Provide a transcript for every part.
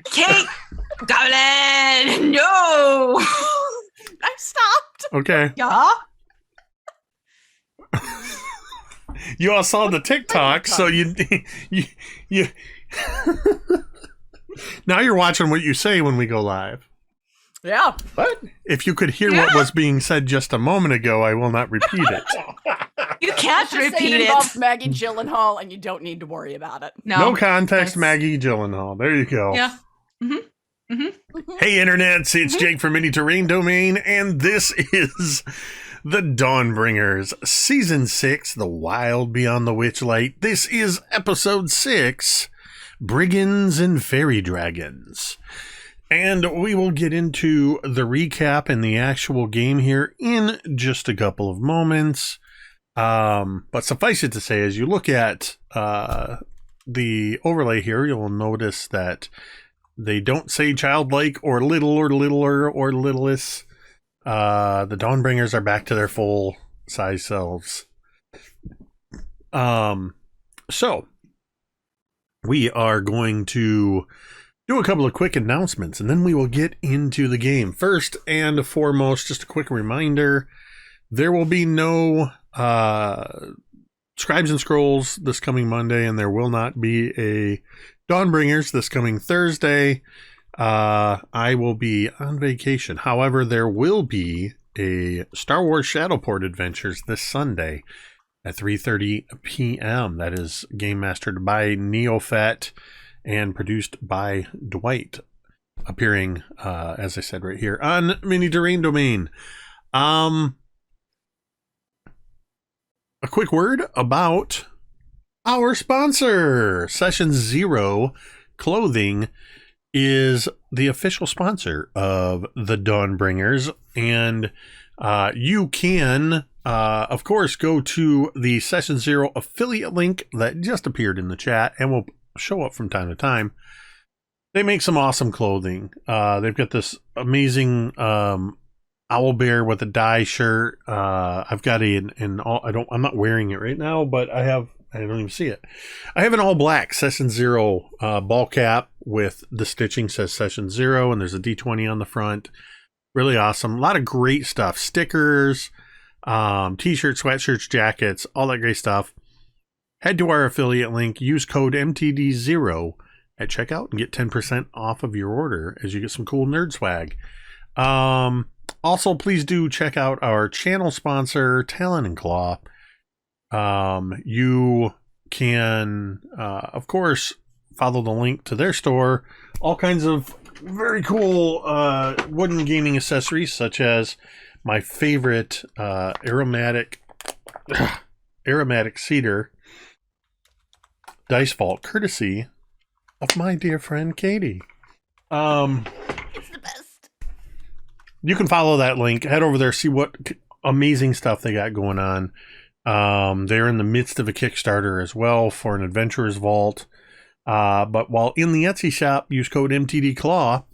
Kate, Goblin, no. I stopped. Okay. Yeah. You all saw the TikTok, so you now you're watching what you say when we go live. Yeah. But if you could hear what was being said just a moment ago, I will not repeat it. You can't Just say repeat it it. involves Maggie Gyllenhaal, and you don't need to worry about it. No context, Maggie Gyllenhaal. There you go. Yeah. Mm-hmm. Mm-hmm. Hey, internets, it's Jake from Mini Terrain Domain, and this is the Dawnbringers, Season 6, The Wild Beyond the WitchLight. This is Episode 6, Brigands and Faerie Dragons. And we will get into the recap and the actual game here in just a couple of moments. But suffice it to say, as you look at the overlay here, you'll notice that they don't say childlike or little or littler or littlest. The Dawnbringers are back to their full size selves. So we are going to do a couple of quick announcements, and then we will get into the game. First and foremost, just a quick reminder, there will be no Scribes and Scrolls this coming Monday, and there will not be a Dawnbringers this coming Thursday. I will be on vacation. However, there will be a Star Wars Shadowport Adventures this Sunday at 3:30 p.m. That is game mastered by Neophet and produced by Dwight, appearing, as I said, right here on Mini Terrain Domain. A quick word about our sponsor. Session Zero Clothing is the official sponsor of the Dawnbringers, and you can, of course, go to the Session Zero affiliate link that just appeared in the chat and will show up from time to time. They make some awesome clothing. They've got this amazing owl bear with a dye shirt. I've got I'm not wearing it right now, but I don't even see it. I have an all black Session Zero ball cap with the stitching says Session Zero, and there's a D20 on the front. Really awesome. A lot of great stuff. Stickers, t-shirts, sweatshirts, jackets, all that great stuff. Head to our affiliate link, use code MTD0 at checkout and get 10% off of your order as you get some cool nerd swag. Also, please do check out our channel sponsor, Talon and Claw. You can, of course, follow the link to their store. All kinds of very cool wooden gaming accessories, such as my favorite aromatic cedar dice vault, courtesy of my dear friend Katie. It's the best. You can follow that link. Head over there, see what amazing stuff they got going on. They're in the midst of a Kickstarter as well for an Adventurer's Vault. But while in the Etsy shop, use code MTDClaw,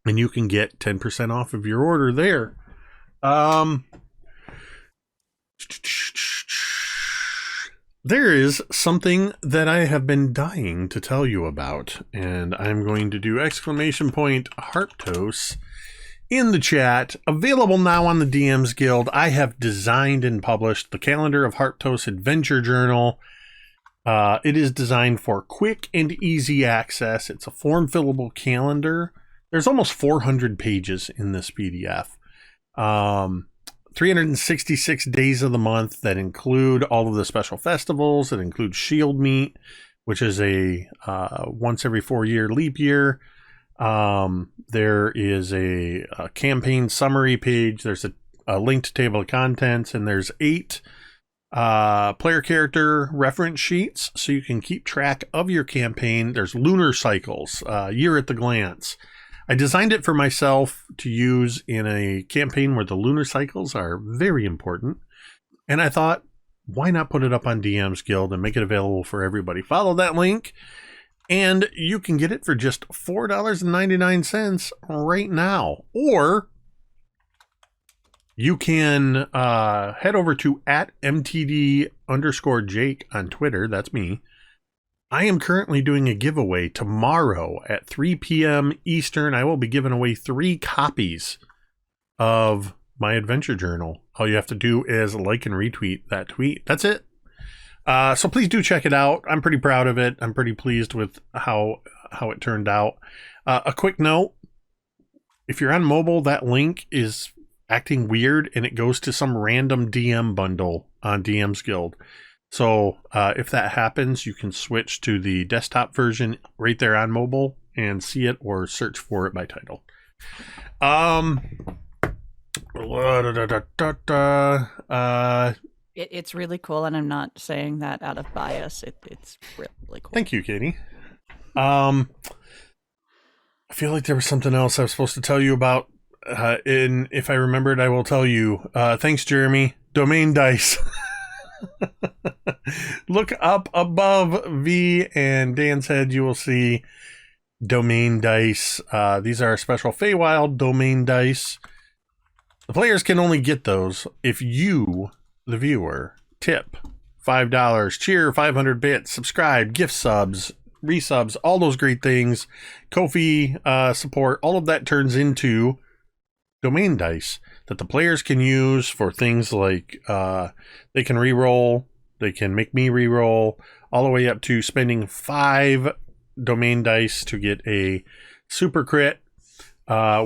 and you can get 10% off of your order there. There is something that I have been dying to tell you about, and I'm going to do !Harptos in the chat. Available now on the DMs Guild. I have designed and published the Calendar of Harptos Adventure Journal. It is designed for quick and easy access. It's a form-fillable calendar. There's almost 400 pages in this PDF. 366 days of the month that include all of the special festivals. It includes Shield Meet, which is a once every 4-year leap year. There is a campaign summary page. There's a linked table of contents, and there's 8 player character reference sheets, so you can keep track of your campaign. There's lunar cycles, year at the glance. I designed it for myself to use in a campaign where the lunar cycles are very important. And I thought, why not put it up on DM's Guild and make it available for everybody? Follow that link, and you can get it for just $4.99 right now. Or you can head over to @MTD_Jake on Twitter. That's me. I am currently doing a giveaway tomorrow at 3 p.m. Eastern. I will be giving away 3 copies of my adventure journal. All you have to do is like and retweet that tweet. That's it. So please do check it out. I'm pretty proud of it. I'm pretty pleased with how it turned out. A quick note, if you're on mobile, that link is acting weird and it goes to some random DM bundle on DM's Guild. So if that happens, you can switch to the desktop version right there on mobile and see it, or search for it by title. It's really cool, and I'm not saying that out of bias. It's really cool. Thank you, Katie. I feel like there was something else I was supposed to tell you about. And if I remembered, I will tell you. Thanks, Jeremy. Domain dice. Look up above V and Dan's head. You will see domain dice. These are special Feywild domain dice. The players can only get those if you, the viewer, tip $5, cheer 500 bits, subscribe, gift subs, resubs, all those great things, Ko-fi support. All of that turns into domain dice that the players can use for things like they can re-roll, they can make me re-roll, all the way up to spending 5 domain dice to get a super crit,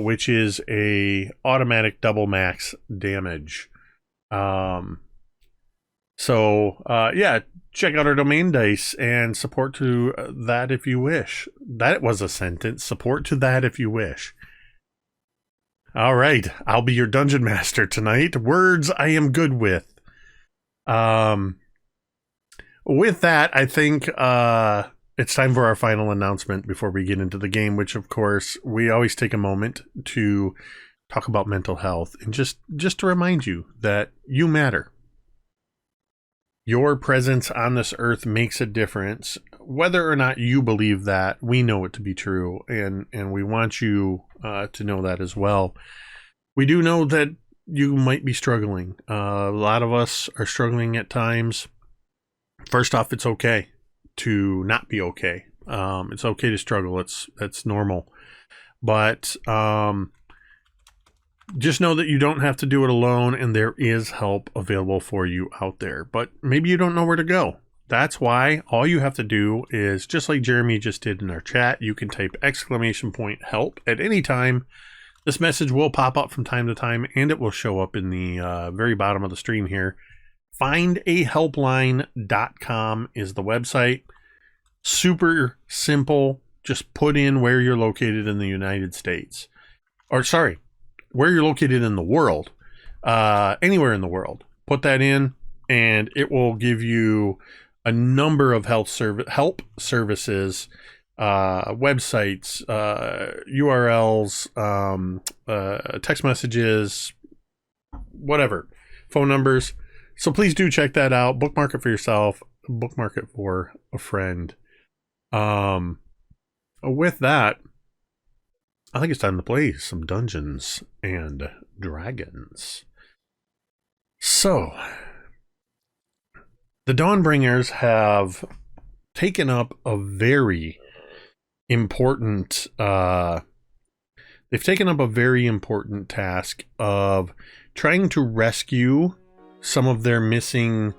which is a automatic double max damage. Yeah, check out our domain dice and support to that if you wish. That was a sentence. Support to that if you wish. All right, I'll be your dungeon master tonight. Words I am good with. With that, I think it's time for our final announcement before we get into the game, which, of course, we always take a moment to talk about mental health and just to remind you that you matter. Your presence on this earth makes a difference. Whether or not you believe that, we know it to be true, and we want you to know that as well. We do know that you might be struggling. A lot of us are struggling at times. First off, it's okay to not be okay. It's okay to struggle. That's normal. But just know that you don't have to do it alone, and there is help available for you out there. But maybe you don't know where to go. That's why all you have to do is, just like Jeremy just did in our chat, you can type !help at any time. This message will pop up from time to time, and it will show up in the very bottom of the stream here. Findahelpline.com is the website. Super simple. Just put in where you're located in the United States. Or sorry, where you're located in the world. Anywhere in the world. Put that in, and it will give you a number of help services, websites, URLs, text messages, whatever, phone numbers. So please do check that out. Bookmark it for yourself. Bookmark it for a friend. With that, I think it's time to play some Dungeons and Dragons. So, the Dawnbringers have taken up a very important task of trying to rescue some of their missing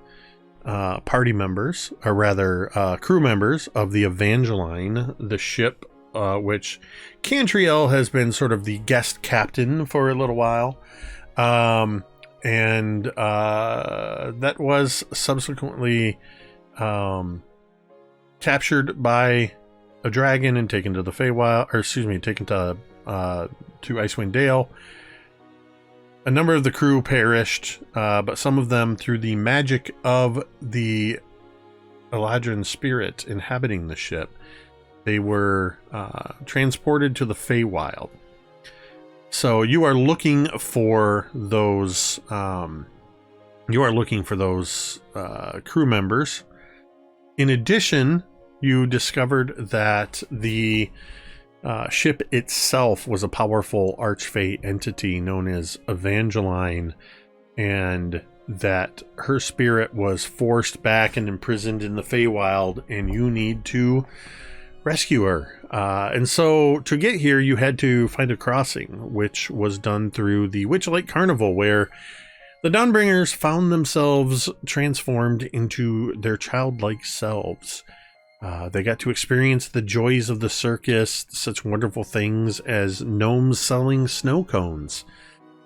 party members, or rather crew members of the Evangeline, the ship which Cantriel has been sort of the guest captain for a little while. And that was subsequently captured by a dragon and taken to the Feywild, or excuse me, taken to Icewind Dale. A number of the crew perished, but some of them, through the magic of the Eladrin spirit inhabiting the ship, they were transported to the Feywild. So you are looking for those. Crew members. In addition, you discovered that the ship itself was a powerful archfey entity known as Evangeline, and that her spirit was forced back and imprisoned in the Feywild, and you need to rescue her. And so to get here, you had to find a crossing, which was done through the WitchLight Carnival, where the Dawnbringers found themselves transformed into their childlike selves. They got to experience the joys of the circus, such wonderful things as gnomes selling snow cones,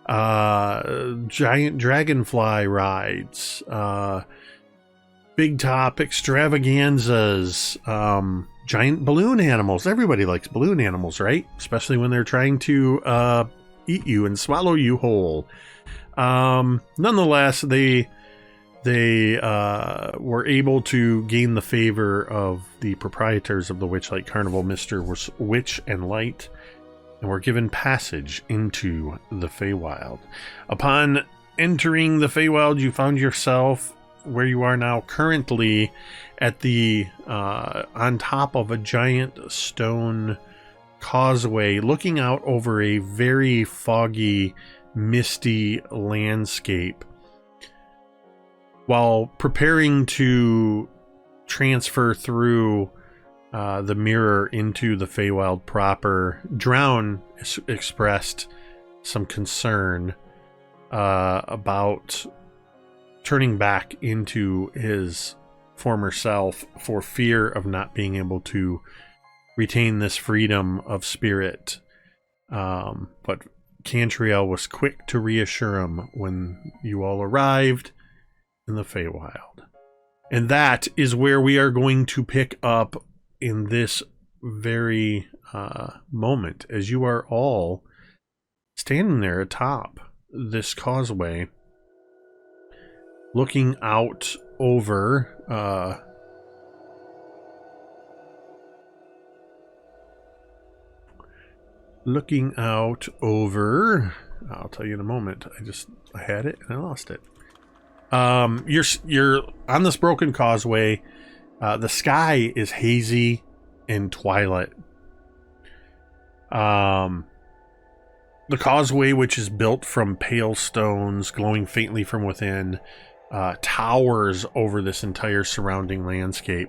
giant dragonfly rides, big top extravaganzas, giant balloon animals. Everybody likes balloon animals, right? Especially when they're trying to eat you and swallow you whole. Nonetheless, they were able to gain the favor of the proprietors of the WitchLight Carnival, Mr. Witch and Light, and were given passage into the Feywild. Upon entering the Feywild, you found yourself where you are now currently at the on top of a giant stone causeway, looking out over a very foggy, misty landscape. While preparing to transfer through the mirror into the Feywild proper, Drown expressed some concern about turning back into his former self for fear of not being able to retain this freedom of spirit. But Cantriel was quick to reassure him when you all arrived in the Feywild. And that is where we are going to pick up in this very moment, as you are all standing there atop this causeway, looking out over I'll tell you in a moment. I had it and I lost it. You're on this broken causeway. The sky is hazy and twilight. The causeway, which is built from pale stones glowing faintly from within, towers over this entire surrounding landscape.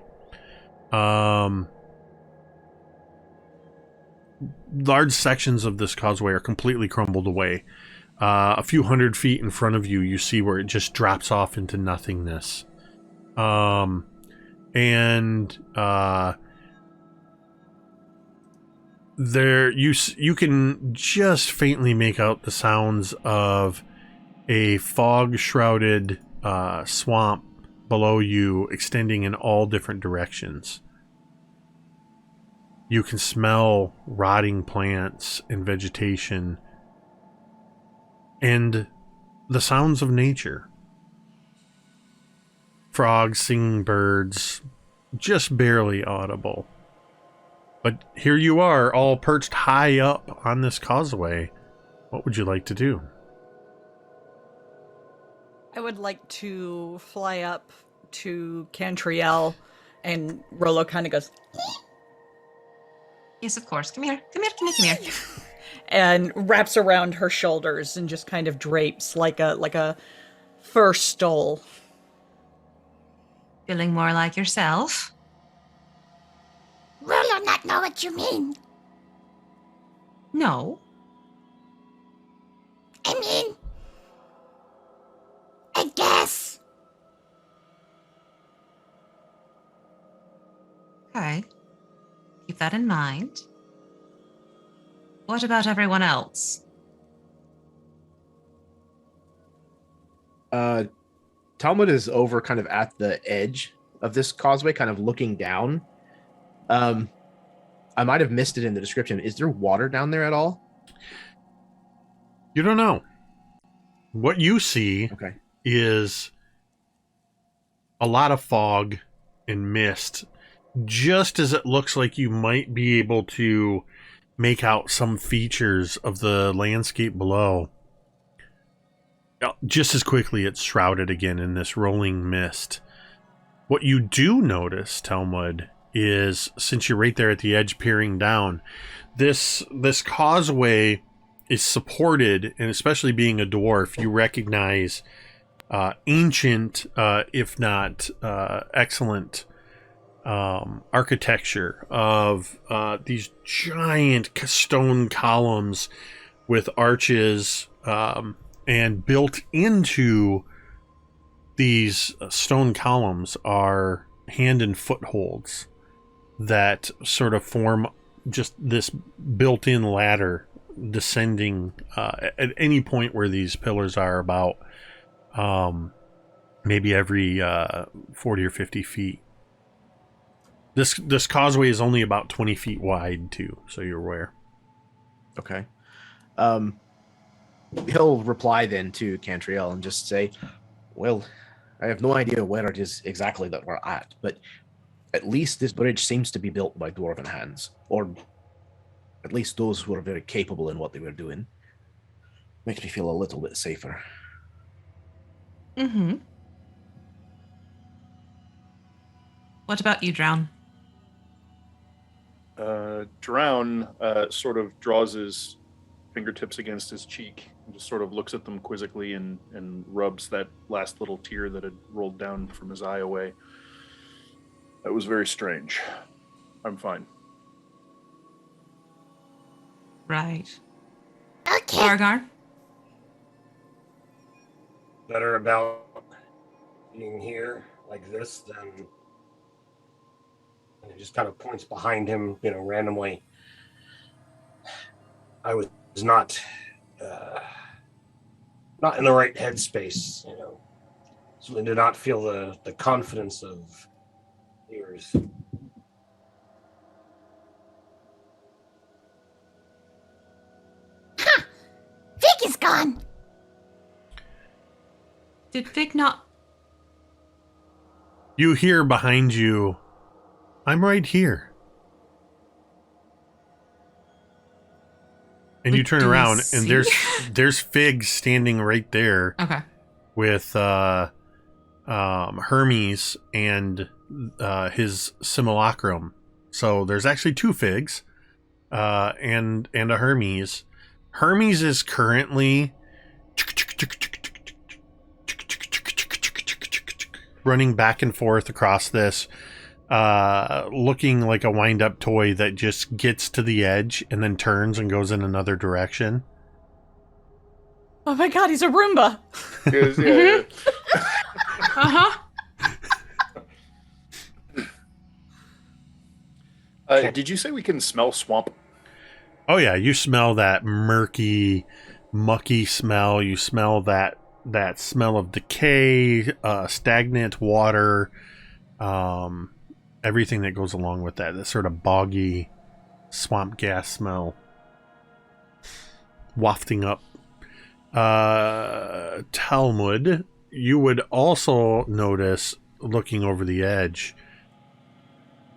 Large sections of this causeway are completely crumbled away. A few hundred feet in front of you, you see where it just drops off into nothingness. There you can just faintly make out the sounds of a fog-shrouded swamp below you, extending in all different directions. You can smell rotting plants and vegetation and the sounds of nature. Frogs, singing birds, just barely audible. But here you are, all perched high up on this causeway. What would you like to do? I would like to fly up to Cantriel, and Rollo kind of goes, Yes, of course. Come here. Come here. Come here. Come here. and wraps around her shoulders and just kind of drapes like a fur stole. Feeling more like yourself? Rollo not know what you mean. No. I guess. Okay. Keep that in mind. What about everyone else? Talmud is over kind of at the edge of this causeway, kind of looking down. I might have missed it in the description. Is there water down there at all? You don't know. What you see is a lot of fog and mist, just as it looks like you might be able to make out some features of the landscape below. Just as quickly, it's shrouded again in this rolling mist. What you do notice, Talmud, is, since you're right there at the edge peering down, this causeway is supported, and especially being a dwarf, you recognize ancient, if not excellent, architecture of these giant stone columns with arches, and built into these stone columns are hand and footholds that sort of form just this built-in ladder descending at any point where these pillars are about maybe every 40 or 50 feet. This causeway is only about 20 feet wide too, so you're aware. Okay. He'll reply then to Cantriel and just say, well, I have no idea where it is exactly that we're at, but at least this bridge seems to be built by dwarven hands, or at least those who are very capable in what they were doing. Makes me feel a little bit safer. Mm-hmm. What about you, Drown? Drown sort of draws his fingertips against his cheek and just sort of looks at them quizzically and rubs that last little tear that had rolled down from his eye away. That was very strange. I'm fine. Right. Okay. Thorgarn? Better about being here like this than. And he just kind of points behind him, randomly. I was not in the right headspace, Certainly did not feel the confidence of yours. Ha! Vic is gone. Did Vic not... You hear behind you, I'm right here. And you Like, turn do we around and see? there's Fig standing right there Okay. with Hermes and his simulacrum. So there's actually two Figs and a Hermes. Hermes is currently running back and forth across this, looking like a wind-up toy that just gets to the edge and then turns and goes in another direction. Oh my god, he's a Roomba. Yeah. Uh-huh. Did you say we can smell swamp? Oh yeah, you smell that murky, mucky smell. You smell that smell of decay, stagnant water, everything that goes along with that sort of boggy swamp gas smell wafting up. Talmud, you would also notice, looking over the edge,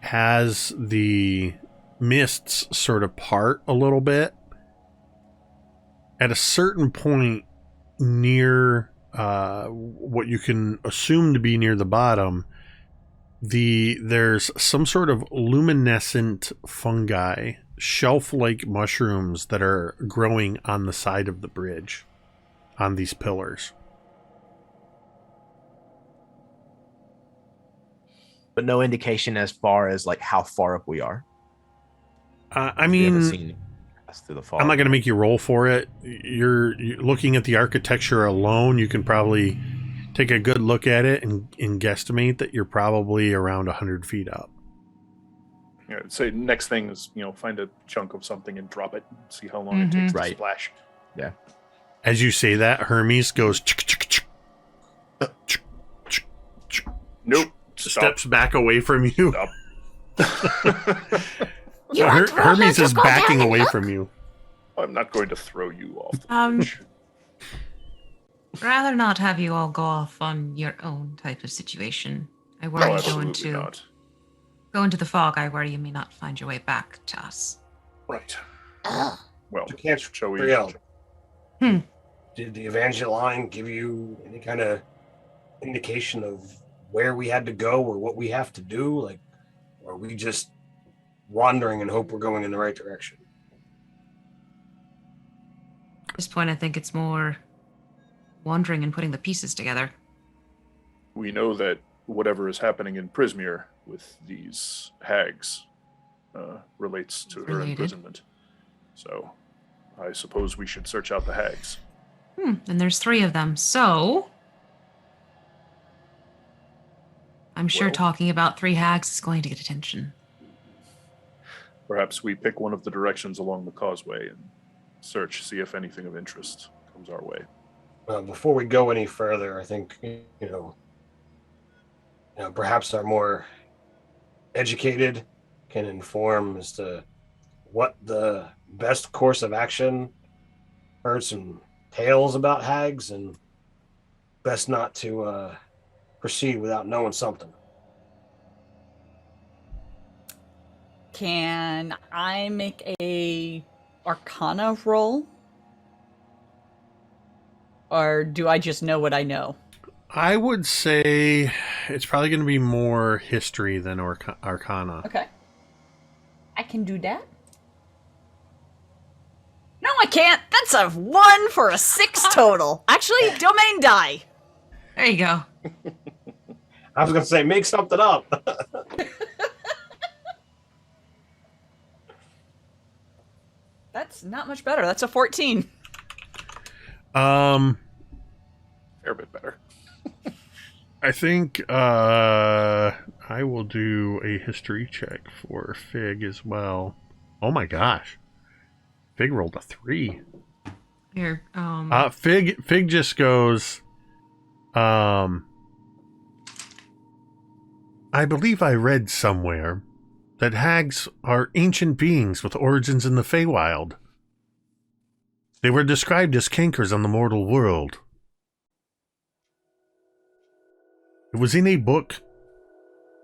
as the mists sort of part a little bit, at a certain point near what you can assume to be near the bottom, there's some sort of luminescent fungi, shelf-like mushrooms that are growing on the side of the bridge, on these pillars. But no indication as far as like how far up we are. I We haven't mean, seen us through the fog. I'm not going to make you roll for it. You're looking at the architecture alone. You can probably take a good look at it and guesstimate that you're probably around 100 feet up. Yeah, I'd say next thing is, find a chunk of something and drop it. See how long it takes to Right. splash. Yeah. As you say that, Hermes goes Nope. Stop. steps back away from you. Stop. You want Rollo Hermes to is go down backing and away look? from you. I'm not going to throw you off the Um, bridge. Rather not have you all go off on your own type of situation. I No, worry you go absolutely into not. the fog. I worry you may not find your way back to us. Right. Ugh. Well, To shall we? Cantriel. Hmm. Did the Evangeline give you any kind of indication of where we had to go or what we have to do? Like, or are we just wandering and hope we're going in the right direction? At this point, I think it's more wandering and putting the pieces together. we know that whatever is happening in Prismere with these hags relates to her Related. imprisonment. So I suppose we should search out the hags. And there's 3 of them. So I'm sure Well- talking about 3 hags is going to get attention. Perhaps we pick one of the directions along the causeway and search, see if anything of interest comes our way. Before we go any further, I think perhaps our more educated can inform as to what the best course of action. Heard some tales about hags, and best not to proceed without knowing something. Can I make a Arcana roll? Or do I just know what I know? I would say it's probably going to be more history than Arcana. Okay. I can do that. No, I can't. That's a 1 for a 6 total. Actually, domain die. There you go. I was going to say, make something up. That's not much better. That's a 14. Fair bit better. I think I will do a history check for Fig as well. Oh my gosh. Fig rolled a 3. Here. Fig just goes, I believe I read somewhere that hags are ancient beings with origins in the Feywild. They were described as cankers on the mortal world. It was in a book,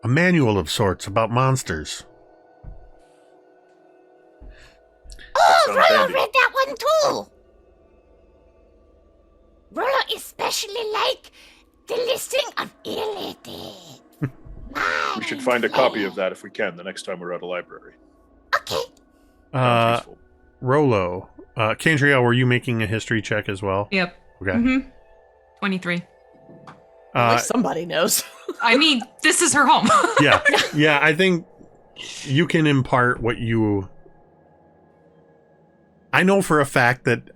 a manual of sorts about monsters. Oh, sounds Rollo handy. read that one too. Rollo especially like the listing of illited. We should find a copy of that if we can the next time we're at a library. Okay. Sounds useful. Rollo, Cantriel, were you making a history check as well? Yep. Okay. 23. At least somebody knows. I mean, this is her home. Yeah, I think you can impart what you... I know for a fact that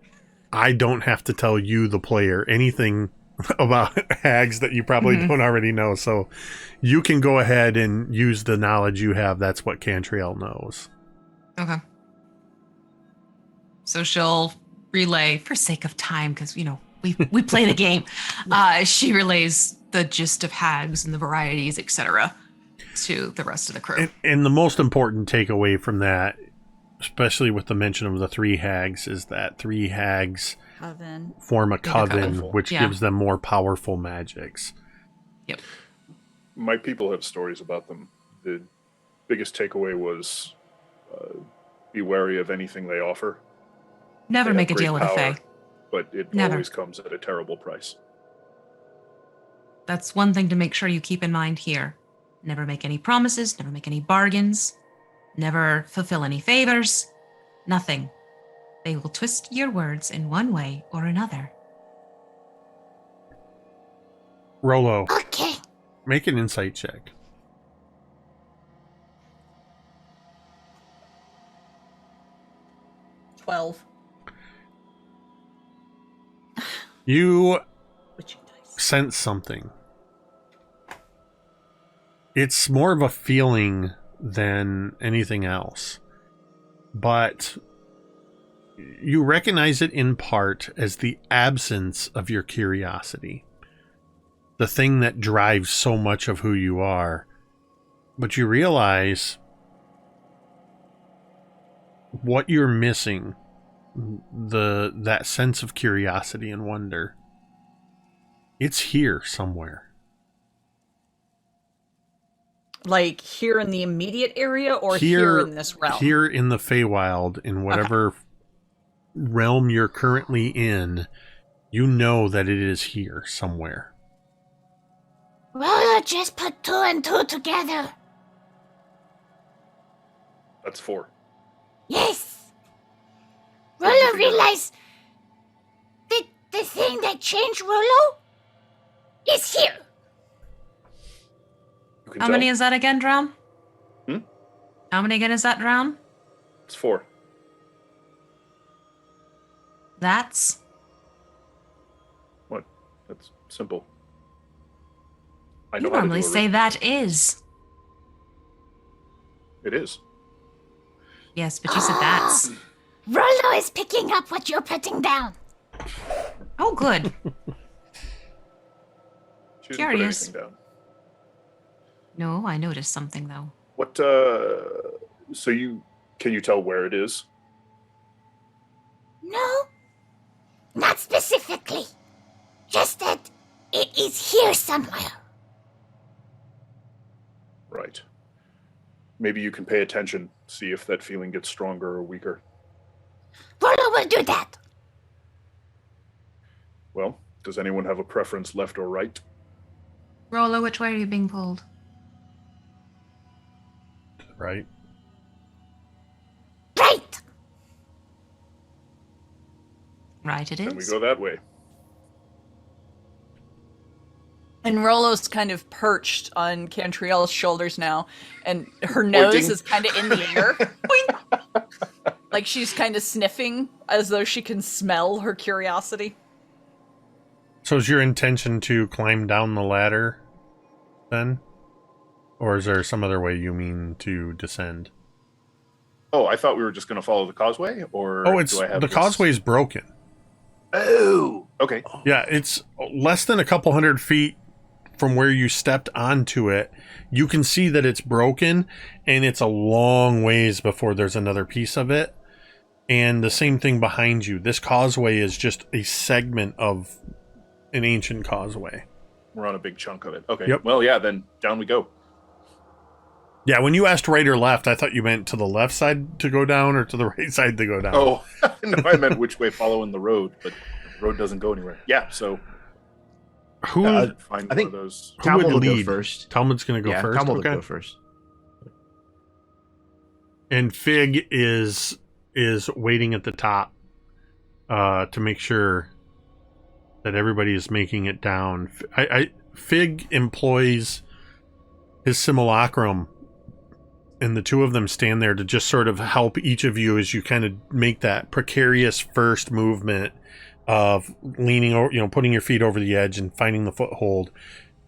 I don't have to tell you, the player, anything about hags that you probably don't already know, so you can go ahead and use the knowledge you have. That's what Cantriel knows. Okay. So she'll relay, for sake of time, because, we play the game. She relays the gist of hags and the varieties, etc., to the rest of the crew. And the most important takeaway from that, especially with the mention of the 3 hags, is that 3 hags Coven. form a coven, coven. which Yeah. gives them more powerful magics. Yep. My people have stories about them. The biggest takeaway was be wary of anything they offer. Never They make a have great deal with a power, fae. But it Never. always comes at a terrible price. That's one thing to make sure you keep in mind here. Never make any promises, never make any bargains, never fulfill any favors, nothing. They will twist your words in one way or another. Rollo, Okay. make an insight check. $12. You Witching dice. sense something. It's more of a feeling than anything else. But you recognize it in part as the absence of your curiosity. The thing that drives so much of who you are. But you realize what you're missing, that sense of curiosity and wonder. It's here somewhere. Like here in the immediate area or here in this realm? Here in the Feywild, in whatever realm you're currently in, you know that it is here somewhere. Rollo just put 2 and 2 together. That's 4. Yes. Rollo realized that the thing that changed Rollo is here. You can How tell. many is that again, Drown? Hmm? How many again is that, Drown? It's 4. That's What? That's simple. I you know how to do normally a say risk. that is. It is. Yes, but you said that's. Rollo is picking up what you're putting down. Oh, good. She didn't Curious. put anything down. No, I noticed something though. What? So can you tell where it is? No, not specifically. Just that it is here somewhere. Right. Maybe you can pay attention, see if that feeling gets stronger or weaker. Rollo will do that. Well, does anyone have a preference, left or right? Rollo, which way are you being pulled? Right. Right. Right, it Then we is. go that way. And Rollo's kind of perched on Cantriel's shoulders now, and her nose Pointing. is kind of in the air. Like she's kind of sniffing as though she can smell her curiosity. So is your intention to climb down the ladder then? Or is there some other way you mean to descend? Oh, I thought we were just going to follow the causeway, or Oh, it's do I have the this- causeway's broken. Oh, okay. Yeah, it's less than a couple hundred feet from where you stepped onto it. You can see that it's broken, and it's a long ways before there's another piece of it. And the same thing behind you. This causeway is just a segment of an ancient causeway. We're on a big chunk of it. Okay. Yep. Well, yeah, then down we go. Yeah, when you asked right or left, I thought you meant to the left side to go down or to the right side to go down. Oh, no, I meant which way following the road, but the road doesn't go anywhere. Yeah, so Who, find I one think- of those. who Talmud would will go lead? first. Talmud's going to go Yeah, first? Talmud Okay. will go first. And Fig is waiting at the top to make sure that everybody is making it down. Fig employs his simulacrum, and the two of them stand there to just sort of help each of you as you kind of make that precarious first movement of leaning over, putting your feet over the edge and finding the foothold.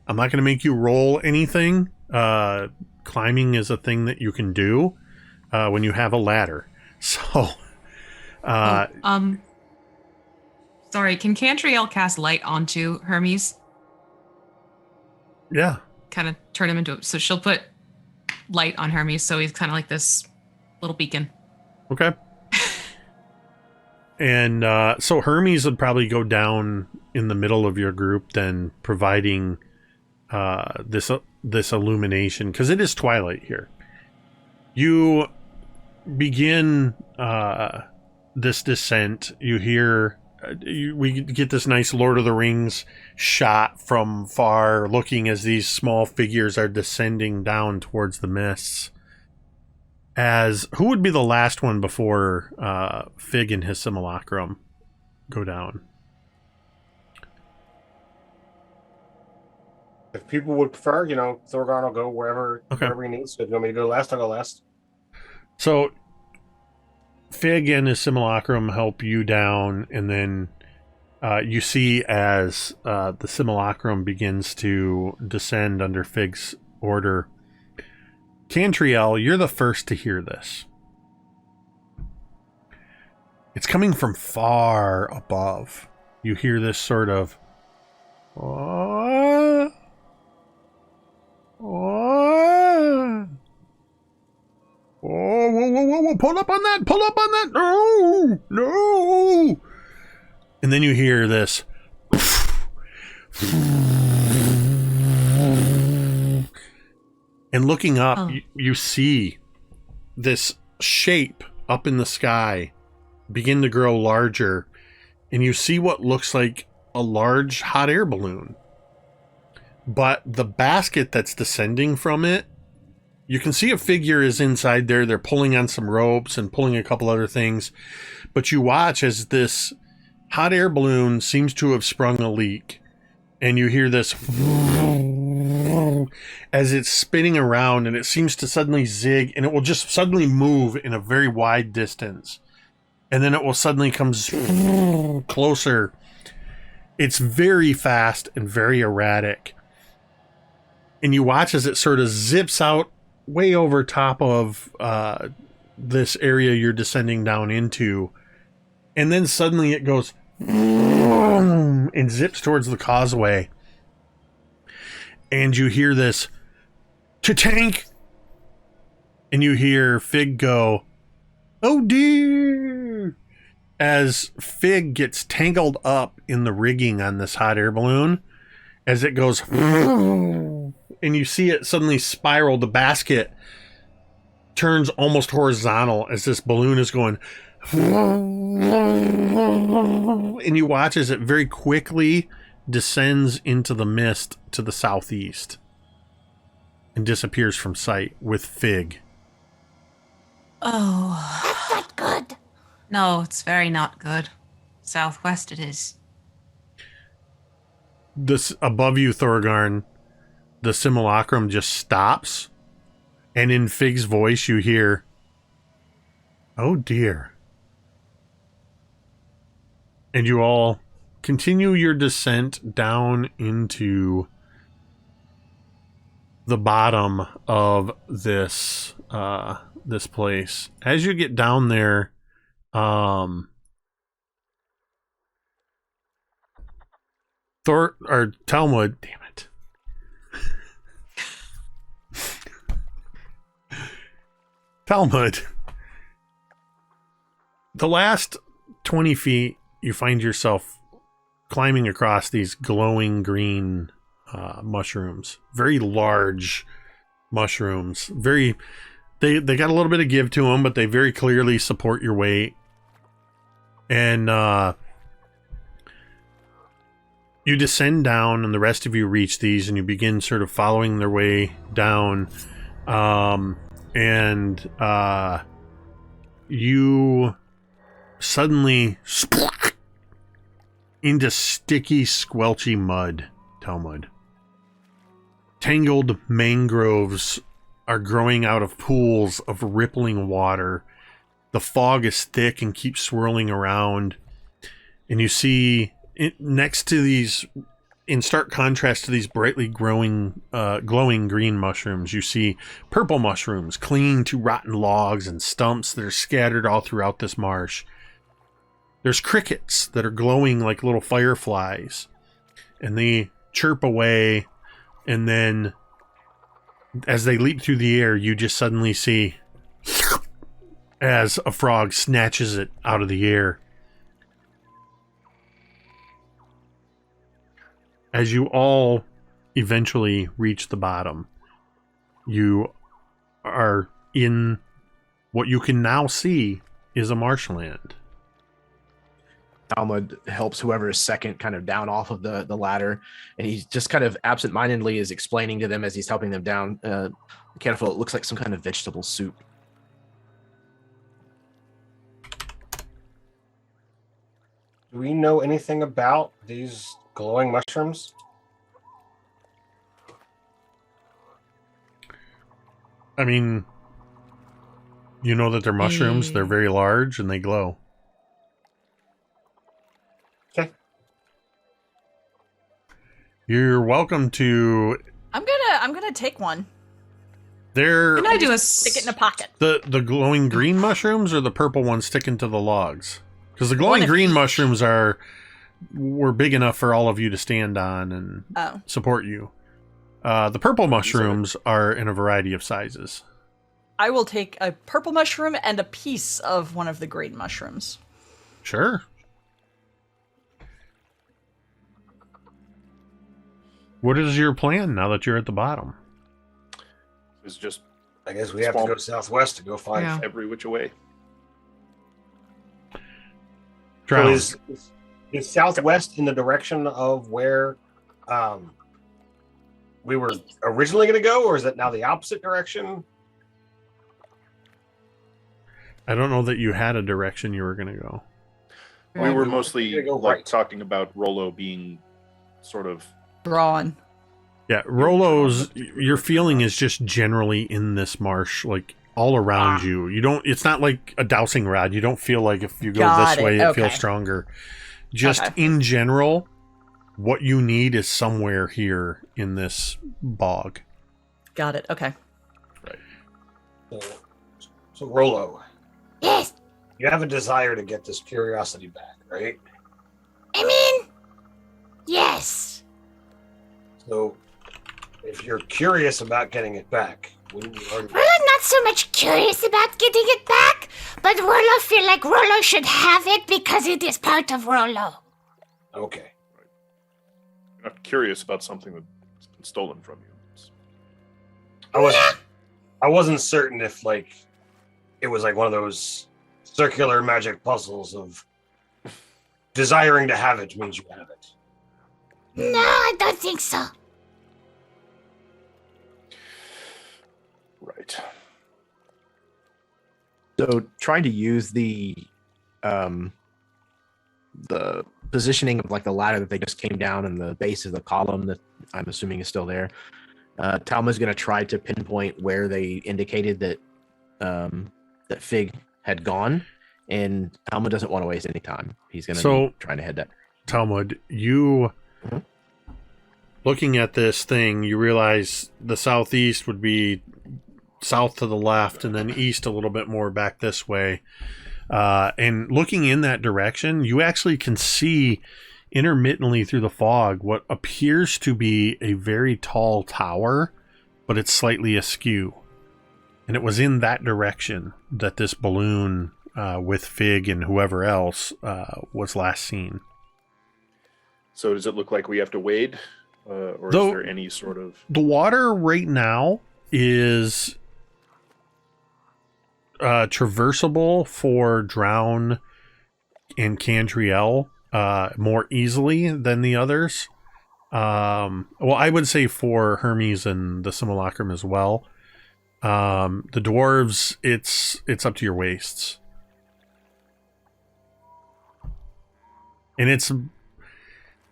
I'm not going to make you roll anything. Climbing is a thing that you can do when you have a ladder. So, Sorry, can Cantriel cast light onto Hermes? yeah. Kind of turn him into, so she'll put light on Hermes, so he's kind of like this little beacon. Okay. And so Hermes would probably go down in the middle of your group, then providing this illumination, because it is twilight here. You begin this descent. You hear we get this nice Lord of the Rings shot from far, looking as these small figures are descending down towards the mists. As who would be the last one before Fig and his simulacrum go down? If people would prefer, Thorgarn will go wherever Okay. he needs. So if you want me to go last, I'll go last. So Fig and his simulacrum help you down, and then you see as the simulacrum begins to descend under Fig's order. Cantriel, you're the first to hear this. It's coming from far above. You hear this sort of "Oh, oh, whoa, pull up on that, no. And then you hear this and looking up, you see this shape up in the sky begin to grow larger, and you see what looks like a large hot air balloon. But the basket that's descending from it, you can see a figure is inside there. They're pulling on some ropes and pulling a couple other things. But you watch as this hot air balloon seems to have sprung a leak. And you hear this as it's spinning around, and it seems to suddenly zig, and it will just suddenly move in a very wide distance. And then it will suddenly come closer. It's very fast and very erratic. And you watch as it sort of zips out way over top of this area you're descending down into. And then suddenly it goes and zips towards the causeway. And you hear this cha-tank. And you hear Fig go, "Oh dear," as Fig gets tangled up in the rigging on this hot air balloon as it goes, and you see it suddenly spiral. The basket turns almost horizontal as this balloon is going, and you watch as it very quickly descends into the mist to the southeast and disappears from sight with Fig. Oh. That's not good. No, it's very not good. Southwest it is. This above you, Thorgarn, the simulacrum just stops, and in Fig's voice you hear, "Oh dear." And you all continue your descent down into the bottom of this this place. As you get down there, Talmud, damn it. Talmud. The last 20 feet, you find yourself climbing across these glowing green mushrooms. Very large mushrooms. They got a little bit of give to them, but they very clearly support your weight. And you descend down, and the rest of you reach these, and you begin sort of following their way down. You suddenly into sticky, squelchy mud, Talmud. Tangled mangroves are growing out of pools of rippling water. The fog is thick and keeps swirling around. And you see next to these, in stark contrast to these brightly glowing green mushrooms, you see purple mushrooms clinging to rotten logs and stumps that are scattered all throughout this marsh. There's crickets that are glowing like little fireflies, and they chirp away, and then as they leap through the air, you just suddenly see as a frog snatches it out of the air. As you all eventually reach the bottom, you are in what you can now see is a marshland. Talmud helps whoever is second kind of down off of the ladder, and he's just kind of absentmindedly is explaining to them as he's helping them down. Cantriel, it looks like some kind of vegetable soup. Do we know anything about these glowing mushrooms? I mean, you know that they're mushrooms. They're very large and they glow. Okay. You're welcome to. I'm gonna take one. They're Can I do a Stick it in a pocket. the glowing green mushrooms or the purple ones sticking to the logs? Because the glowing green mushrooms were big enough for all of you to stand on and support you. The purple mushrooms are in a variety of sizes. I will take a purple mushroom and a piece of one of the green mushrooms. Sure. What is your plan now that you're at the bottom? It's just I guess we have to go southwest to go find every which way. So is southwest in the direction of where we were originally going to go, or is it now the opposite direction? I don't know that you had a direction you were going to go. We were mostly talking about Rollo being sort of drawn. Yeah, Rollo's, your feeling is just generally in this marsh, like all around you. You don't, it's not like a dowsing rod. You don't feel like if you go Got this way, it. it feels Okay. stronger. Just Okay. in general, what you need is somewhere here in this bog. Got it. Okay. So Rollo, Yes. you have a desire to get this curiosity back, right? I mean, yes. So if you're curious about getting it back, wouldn't you already... Rollo not so much curious about getting it back, but Rollo feel like Rollo should have it because it is part of Rollo. Okay. You're not curious about something that's been stolen from you. I wasn't certain if like it was like one of those circular magic puzzles of desiring to have it means you have it. No, I don't think so. Right. So trying to use the positioning of like the ladder that they just came down and the base of the column that I'm assuming is still there. Talmud's going to try to pinpoint where they indicated that that Fig had gone, and Talmud doesn't want to waste any time. He's going to be trying to head that. Talmud, you Mhm. looking at this thing, you realize the southeast would be south to the left and then east a little bit more back this way. And looking in that direction, you actually can see intermittently through the fog what appears to be a very tall tower, but it's slightly askew. And it was in that direction that this balloon with Fig and whoever else was last seen. So does it look like we have to wade? Or is Though- there any sort of... The water right now is traversable for Drown and Cantriel more easily than the others. Well, I would say for Hermes and the Simulacrum as well. The dwarves, it's up to your waists. And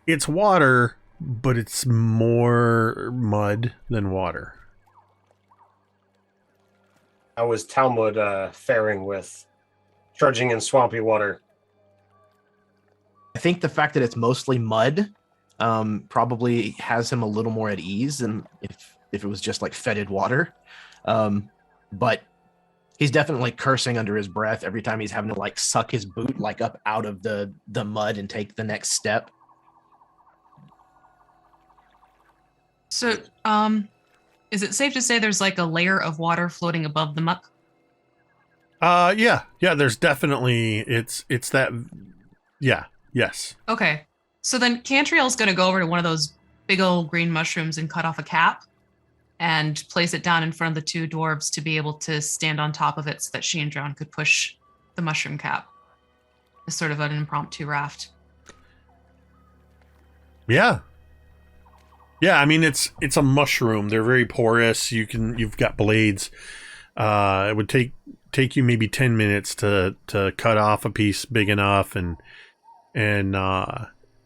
it's water, but it's more mud than water. How was Talmud faring with trudging in swampy water? I think the fact that it's mostly mud probably has him a little more at ease than if it was just like fetid water. But he's definitely cursing under his breath every time he's having to like suck his boot like up out of the mud and take the next step. So, is it safe to say there's like a layer of water floating above the muck? Yeah, there's definitely, it's that, yeah, yes. Okay. So then Cantriel's going to go over to one of those big old green mushrooms and cut off a cap and place it down in front of the two dwarves to be able to stand on top of it so that she and Drown could push the mushroom cap as sort of an impromptu raft. Yeah. Yeah, I mean, it's a mushroom. They're very porous. You've got blades. It would take you maybe 10 minutes to cut off a piece big enough and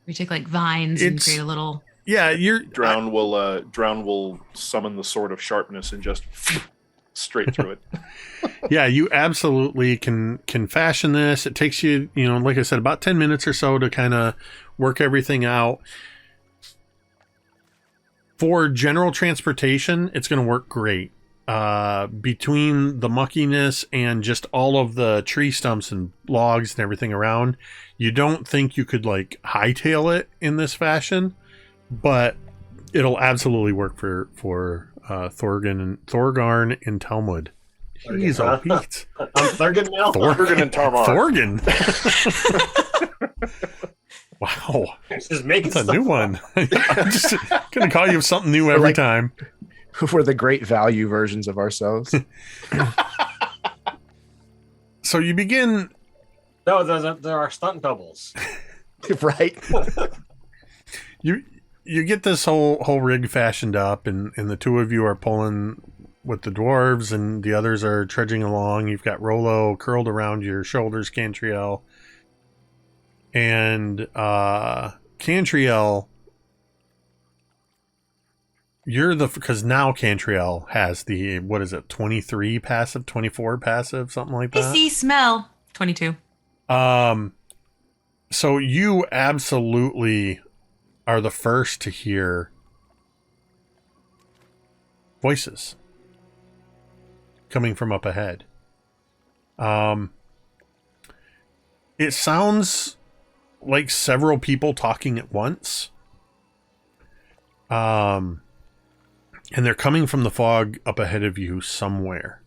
We take like vines and It's- create a little. yeah, Drown will summon the sword of sharpness and just straight through it. yeah, you absolutely can fashion this. It takes you, like I said, about 10 minutes or so to kind of work everything out. For general transportation, it's going to work great. Between the muckiness and just all of the tree stumps and logs and everything around, you don't think you could like hightail it in this fashion, but it'll absolutely work for Thorgarn and Talmud. Jeez, Thorgarn, huh? Pete. I'm Thurgan now. Thorgarn and Tarmar. Thorgan. Wow, Just making that's a stuff new up. one. I'm just gonna call you something new every Like- time. We're the great value versions of ourselves. So you begin. No, there are stunt doubles. Right? You get this whole rig fashioned up, and the two of you are pulling with the dwarves, and the others are trudging along. You've got Rollo curled around your shoulders, Cantriel, and Cantriel. because now Cantriel has the, what is it, 23 passive, 24 passive, something like I that. see smell. 22. So you absolutely are the first to hear voices coming from up ahead. It sounds like several people talking at once. And they're coming from the fog up ahead of you somewhere.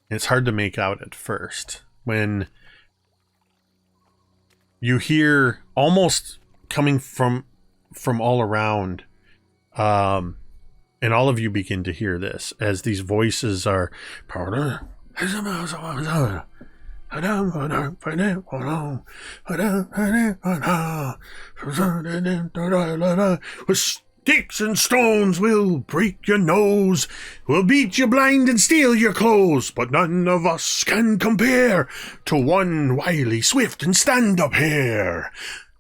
It's hard to make out at first. When you hear almost coming from all around, and all of you begin to hear this as these voices are with sticks and stones we'll break your nose, we'll beat you blind and steal your clothes, but none of us can compare to one wily, swift, and stand-up hare.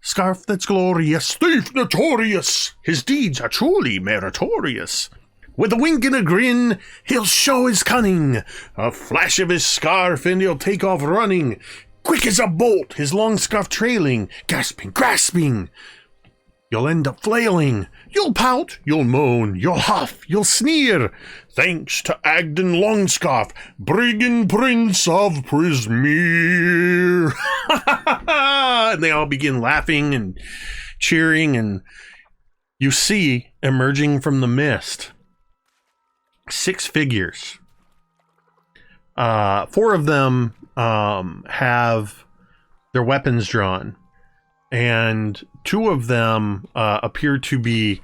Scarf that's glorious, thief notorious, his deeds are truly meritorious. With a wink and a grin, he'll show his cunning, a flash of his scarf and he'll take off running, quick as a bolt, his long scarf trailing, gasping, grasping. You'll end up flailing, you'll pout, you'll moan, you'll huff, you'll sneer, thanks to Agden Longscarf, Brigand Prince of Prismeer. And they all begin laughing and cheering, and you see, emerging from the mist, 6 figures. 4 of them have their weapons drawn, and 2 of them appear to be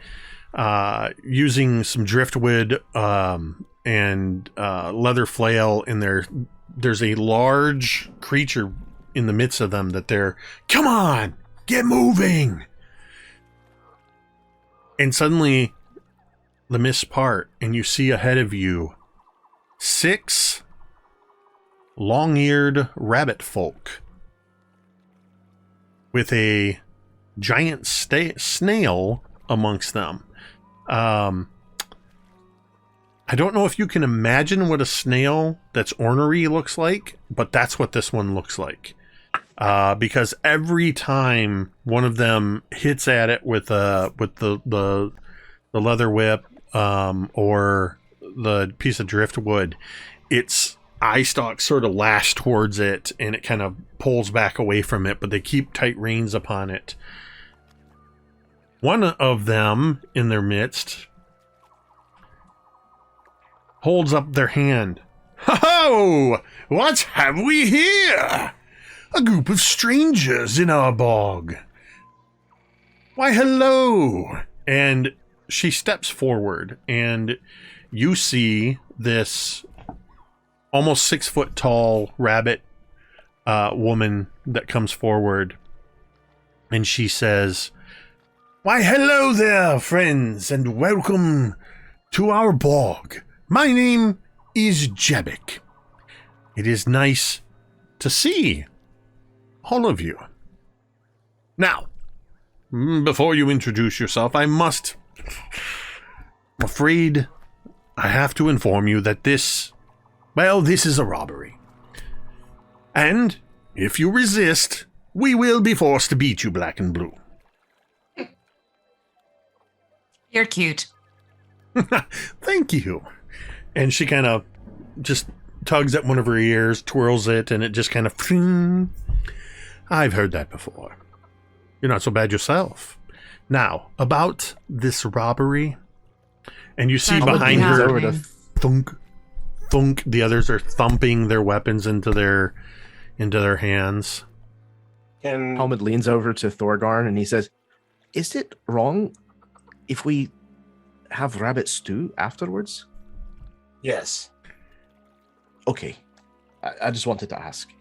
using some driftwood and leather flail in there's a large creature in the midst of them that they're, come on, get moving. And suddenly the mist part, and you see ahead of you 6 long-eared rabbit folk with a giant snail amongst them. I don't know if you can imagine what a snail that's ornery looks like, but that's what this one looks like. Because every time one of them hits at it with the leather whip or the piece of driftwood, its eye stalks sort of lash towards it and it kind of pulls back away from it, but they keep tight reins upon it. One of them in their midst holds up their hand. Ho! What have we here? A group of strangers in our bog. Why, hello! And she steps forward, and you see this almost 6 foot tall rabbit woman that comes forward, and she says, why, hello there, friends, and welcome to our bog. My name is Jebek. It is nice to see all of you. Now, before you introduce yourself, I'm afraid I have to inform you that this is a robbery. And if you resist, we will be forced to beat you black and blue. You're cute. Thank you. And she kind of just tugs at one of her ears, twirls it, and it just kind of... I've heard that before. You're not so bad yourself. Now, about this robbery, and you see behind her, thunk, thunk, the others are thumping their weapons into their hands. And Talmud leans over to Thorgarn and he says, is it wrong if we have rabbit stew afterwards? Yes. Okay. I just wanted to ask.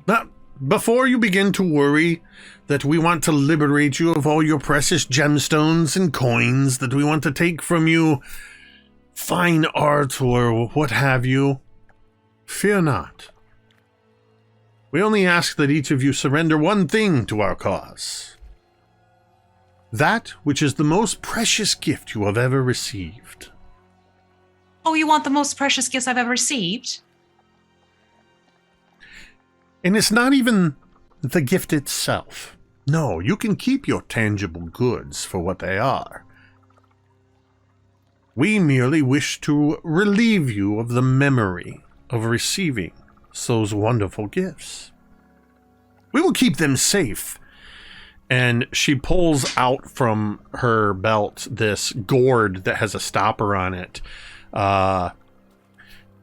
Now, before you begin to worry that we want to liberate you of all your precious gemstones and coins, that we want to take from you fine art or what have you, fear not. We only ask that each of you surrender one thing to our cause. that which is the most precious gift you have ever received. Oh, you want the most precious gifts I've ever received? And it's not even the gift itself. No, you can keep your tangible goods for what they are. We merely wish to relieve you of the memory of receiving those wonderful gifts. We will keep them safe. And she pulls out from her belt this gourd that has a stopper on it.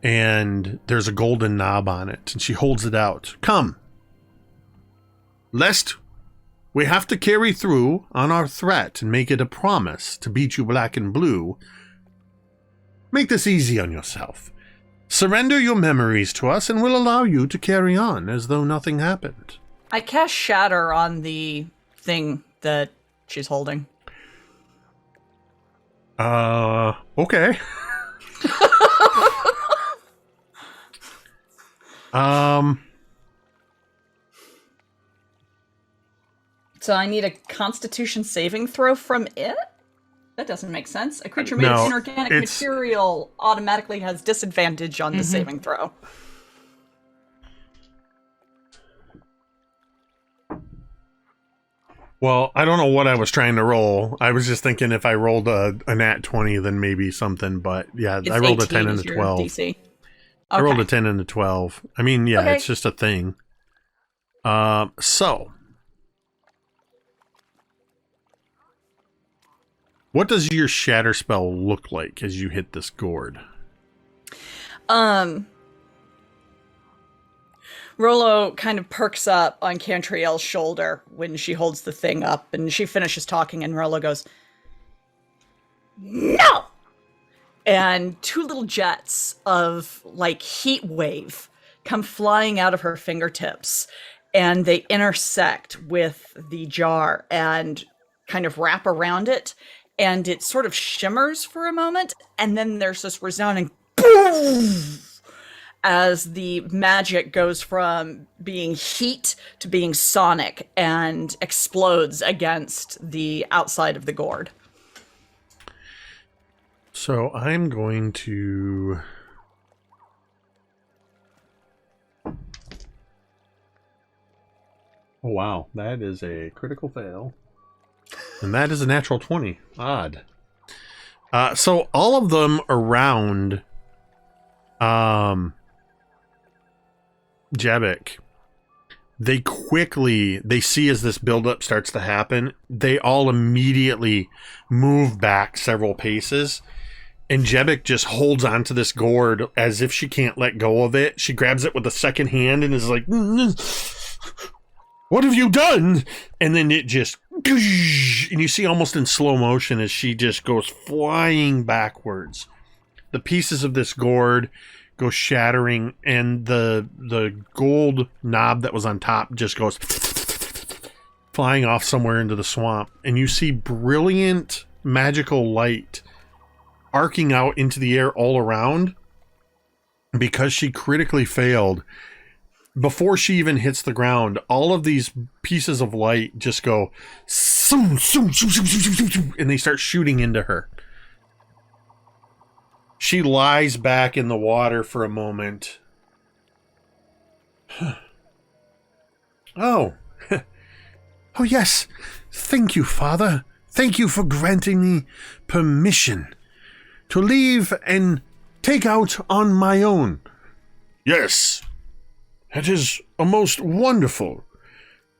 And there's a golden knob on it. And she holds it out. Come. Lest we have to carry through on our threat and make it a promise to beat you black and blue. Make this easy on yourself. Surrender your memories to us and we'll allow you to carry on as though nothing happened. I cast Shatter on the thing that she's holding. Okay. So I need a Constitution saving throw from it? That doesn't make sense. A creature made of inorganic material automatically has disadvantage on the saving throw. Well, I don't know what I was trying to roll. I was just thinking if I rolled a nat 20, then maybe something. But yeah, I rolled a 10 and a 12. DC. Okay. I rolled a 10 and a 12. I mean, yeah, It's just a thing. So. What does your shatter spell look like as you hit this gourd? Rollo kind of perks up on Cantriel's shoulder when she holds the thing up, and she finishes talking, and Rollo goes, "No!" And two little jets of, like, heat wave come flying out of her fingertips, and they intersect with the jar and kind of wrap around it, and it sort of shimmers for a moment, and then there's this resounding boom as the magic goes from being heat to being sonic and explodes against the outside of the gourd. So I'm going to... Oh, wow. That is a critical fail. And that is a natural 20. Odd. So all of them around Jebek, they see as this buildup starts to happen, they all immediately move back several paces. And Jebek just holds onto this gourd as if she can't let go of it. She grabs it with the second hand and is like, "What have you done?" And then it just, and you see almost in slow motion as she just goes flying backwards. The pieces of this gourd go shattering, and the gold knob that was on top just goes flying off somewhere into the swamp. And you see brilliant magical light arcing out into the air all around because she critically failed. Before she even hits the ground, all of these pieces of light just go and they start shooting into her. She lies back in the water for a moment. Oh. Oh, yes. Thank you, Father. Thank you for granting me permission to leave and take out on my own. Yes. That is a most wonderful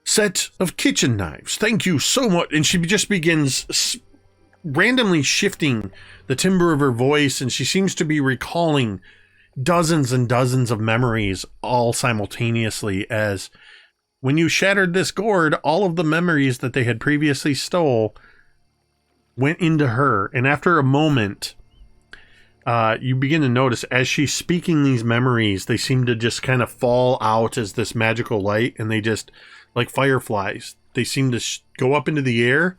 set of kitchen knives. Thank you so much. And she just begins randomly shifting the timbre of her voice, and she seems to be recalling dozens and dozens of memories all simultaneously, as when you shattered this gourd, all of the memories that they had previously stole went into her. And after a moment, you begin to notice as she's speaking these memories, they seem to just kind of fall out as this magical light, and they just, like fireflies, they seem to go up into the air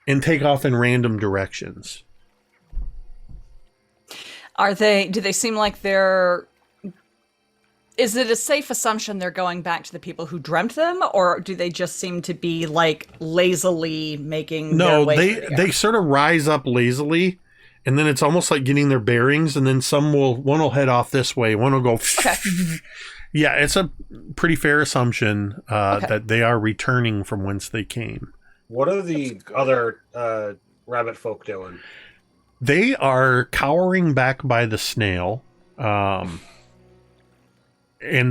and take off in random directions. Do they seem like they're Is it a safe assumption they're going back to the people who dreamt them, or do they just seem to be like lazily making their No, way they through the they air? sort of rise up lazily, and then it's almost like getting their bearings, and then one will head off this way, one will go. Okay. Yeah, it's a pretty fair assumption Okay. that they are returning from whence they came. What are the other rabbit folk doing? They are cowering back by the snail, and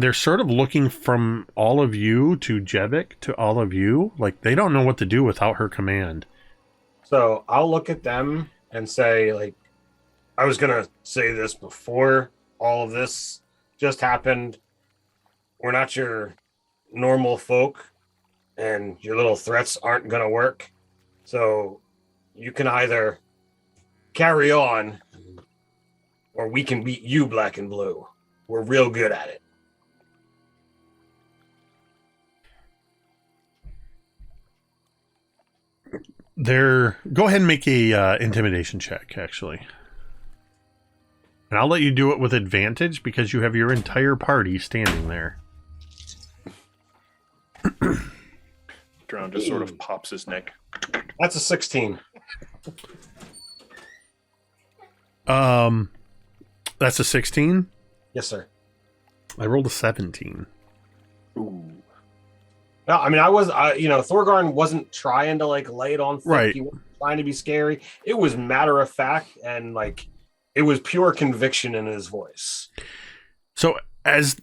they're sort of looking from all of you to Jevic to all of you. Like, they don't know what to do without her command. So I'll look at them and say, like, I was going to say this before all of this just happened. We're not your normal folk, and your little threats aren't going to work. So you can either carry on, or we can beat you black and blue. We're real good at it. Go ahead and make a intimidation check, actually. And I'll let you do it with advantage because you have your entire party standing there. Drown just sort of pops his neck. That's a 16. That's a 16. Yes, sir. I rolled a 17. Ooh. No, I mean, Thorgarn wasn't trying to like lay it on thick. Right. He wasn't trying to be scary. It was matter of fact, and like it was pure conviction in his voice. So as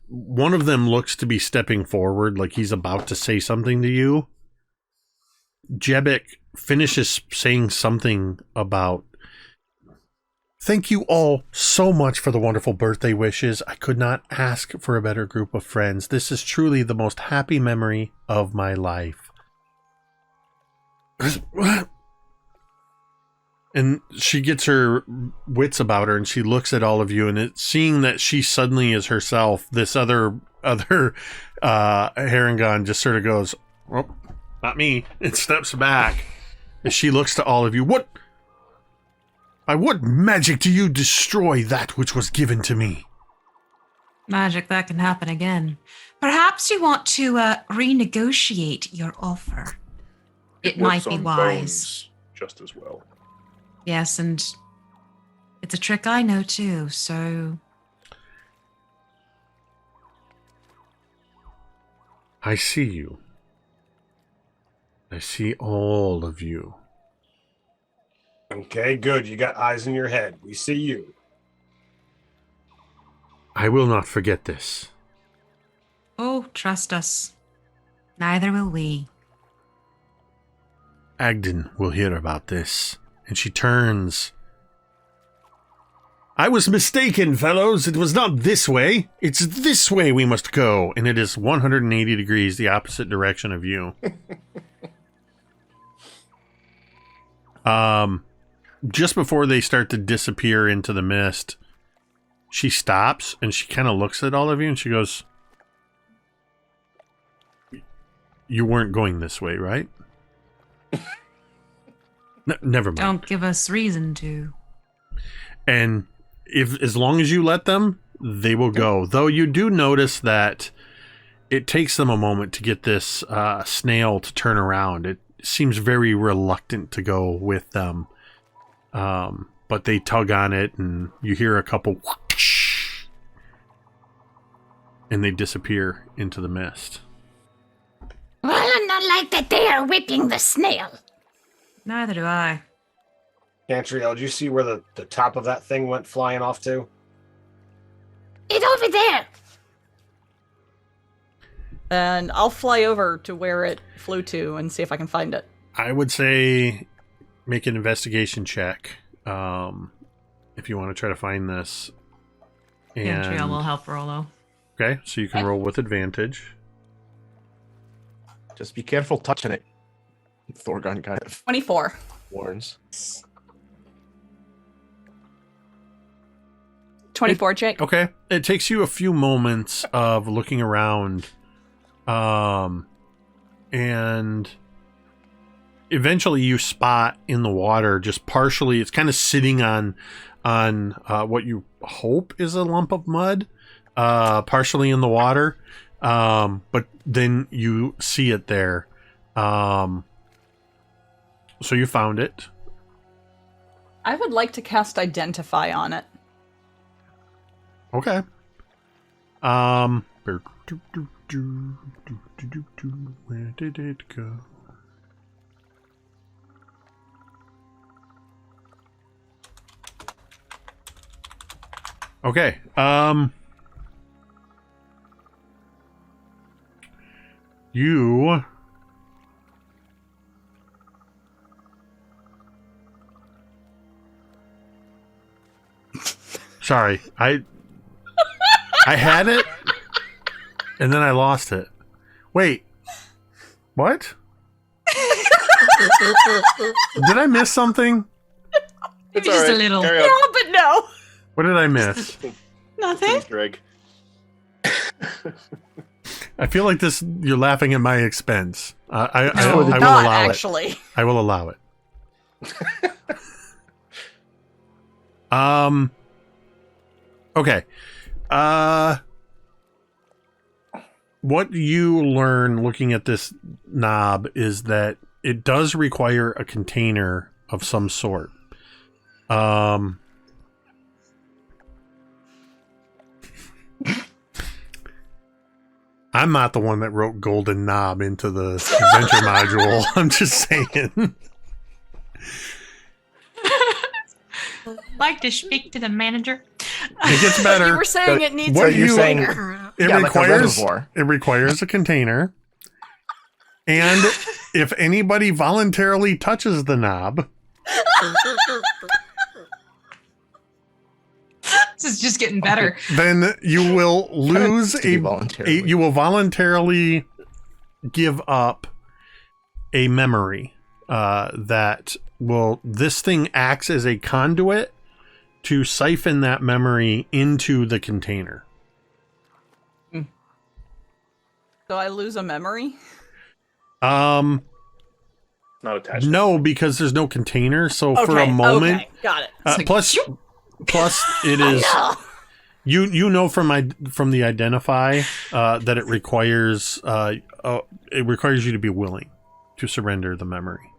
one of them looks to be stepping forward, like he's about to say something to you, Jebic finishes saying something about, "Thank you all so much for the wonderful birthday wishes. I could not ask for a better group of friends. This is truly the most happy memory of my life." And she gets her wits about her, and she looks at all of you, and seeing that she suddenly is herself, this other Harangon just sort of goes, "Oh, not me," and steps back. And she looks to all of you. By what magic do you destroy that which was given to me? Magic, that can happen again. Perhaps you want to renegotiate your offer. It might works be on wise. bones just as well. Yes, and it's a trick I know too, so... I see you. I see all of you. Okay, good. You got eyes in your head. We see you. I will not forget this. Oh, trust us. Neither will we. Agden will hear about this. And she turns. "I was mistaken, fellows. It was not this way. It's this way we must go." And it is 180 degrees the opposite direction of you. Just before they start to disappear into the mist, she stops and she kind of looks at all of you and she goes, "You weren't going this way, right?" Never mind. Don't give us reason to. And as long as you let them, they will go. Though you do notice that it takes them a moment to get this snail to turn around. It seems very reluctant to go with them. But they tug on it, and you hear a couple whoosh, and they disappear into the mist. Well, I not like that they are whipping the snail. Neither do I. Cantriel, did you see where the top of that thing went flying off to? It's over there. And I'll fly over to where it flew to and see if I can find it. I would say make an investigation check if you want to try to find this. Cantriel will help Rollo. Okay, so you can roll with advantage. Just be careful touching it. Thorgarn kind of 24. warns. 24, Jake. Okay. It takes you a few moments of looking around. And eventually you spot in the water, just partially, it's kind of sitting on what you hope is a lump of mud. partially in the water, but then you see it there. So you found it. I would like to cast Identify on it. Okay. Where did it go? Okay. You Sorry. I had it and then I lost it. Wait. What? Did I miss something? Maybe just a little. Carry Yeah, on. but no. What did I miss? Nothing. Greg. I feel like you're laughing at my expense. I No. will Not allow actually. it. I will allow it. Okay. What you learn looking at this knob is that it does require a container of some sort. I'm not the one that wrote Golden Knob into the adventure module. I'm just saying. Like to speak to the manager. It gets better. You were saying it needs What a you're saying- container. It Yeah, like a requires reservoir. it requires a container. And if anybody voluntarily touches the knob, This is just getting better. then you will lose to be voluntarily. you will voluntarily give up a memory this thing acts as a conduit to siphon that memory into the container. So I lose a memory? Not attached. No, because there's no container. So for a Okay, moment, okay, got it. like, plus it is you know from the identify that it requires you to be willing to surrender the memory.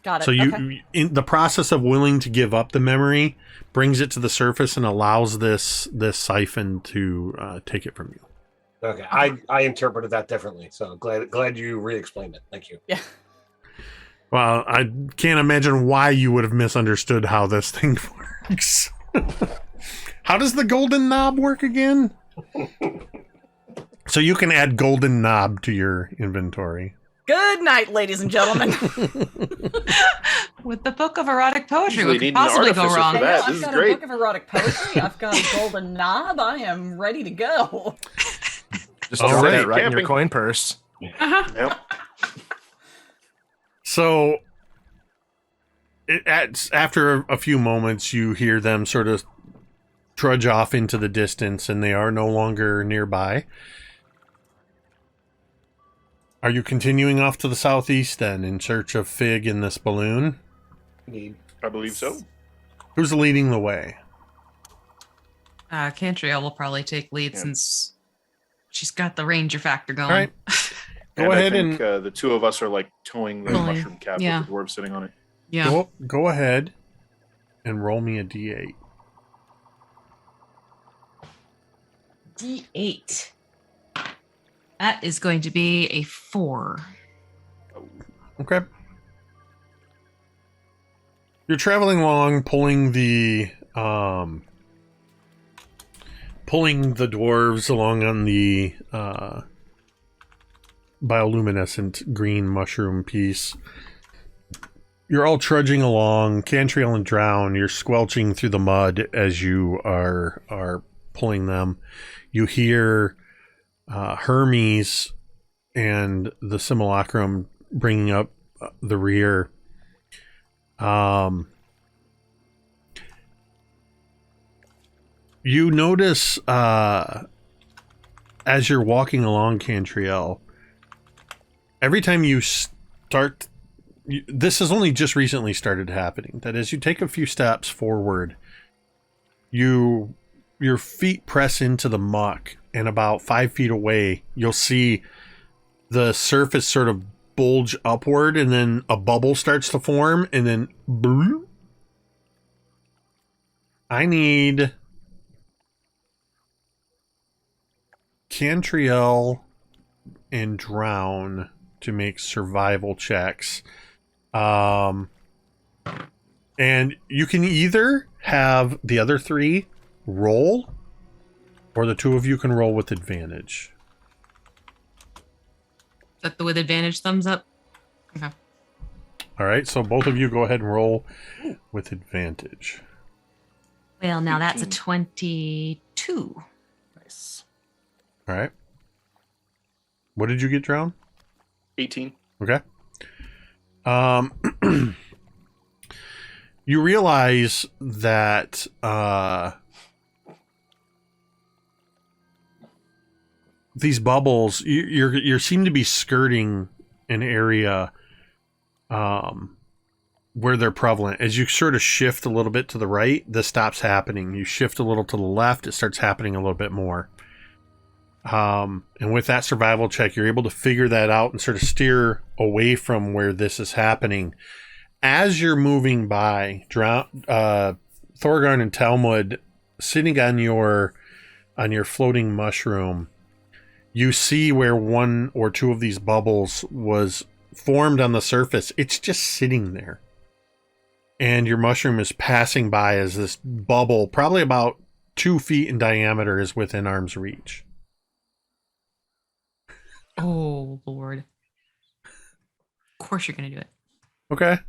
Got it. So okay. in the process of willing to give up the memory brings it to the surface and allows this siphon to take it from you. Okay, I interpreted that differently, so glad you re-explained it. Thank you. Yeah. Well, I can't imagine why you would have misunderstood how this thing works. How does the golden knob work again? So you can add golden knob to your inventory. Good night, ladies and gentlemen. With the book of erotic poetry, Usually what could need an possibly go artificer wrong? for that. I've This is got great. a book of erotic poetry. I've got a golden knob. I am ready to go. Just All drop right. that right in Camping. your coin purse. Yep. So after a few moments, you hear them sort of trudge off into the distance, and they are no longer nearby. Are you continuing off to the southeast then, in search of Fig in this balloon? Indeed. I believe so. Who's leading the way? Cantriel will probably take lead since she's got the ranger factor going. All right. Go And ahead I think, and the two of us are like towing the Pulling. mushroom cap Yeah. with the dwarf sitting on it. Yeah. go ahead and roll me a d8. D8. That is going to be a 4. Okay. You're traveling along, pulling the dwarves along on the bioluminescent green mushroom piece. You're all trudging along, Cantriel and Drown. You're squelching through the mud as you are pulling them. You hear Hermes and the simulacrum bringing up the rear. You notice as you're walking along, Cantriel, every time you start, this has only just recently started happening, that as you take a few steps forward, you your feet press into the muck, and about 5 feet away, you'll see the surface sort of bulge upward, and then a bubble starts to form, and then boom. I need Cantriel and Drown to make survival checks. And you can either have the other three roll, or the two of you can roll with advantage. Is that the with advantage thumbs up? Okay. All right, so both of you go ahead and roll with advantage. Well, now that's a 22. Nice. All right. What did you get, Drown? 18. Okay. You realize that these bubbles, you seem to be skirting an area where they're prevalent. As you sort of shift a little bit to the right, this stops happening. You shift a little to the left, it starts happening a little bit more. And with that survival check, you're able to figure that out and sort of steer away from where this is happening. As you're moving by, Thorgarn and Talmud sitting on your floating mushroom, you see where one or two of these bubbles was formed on the surface. It's just sitting there. And your mushroom is passing by as this bubble, probably about 2 feet in diameter, is within arm's reach. Oh, Lord. Of course you're going to do it. Okay.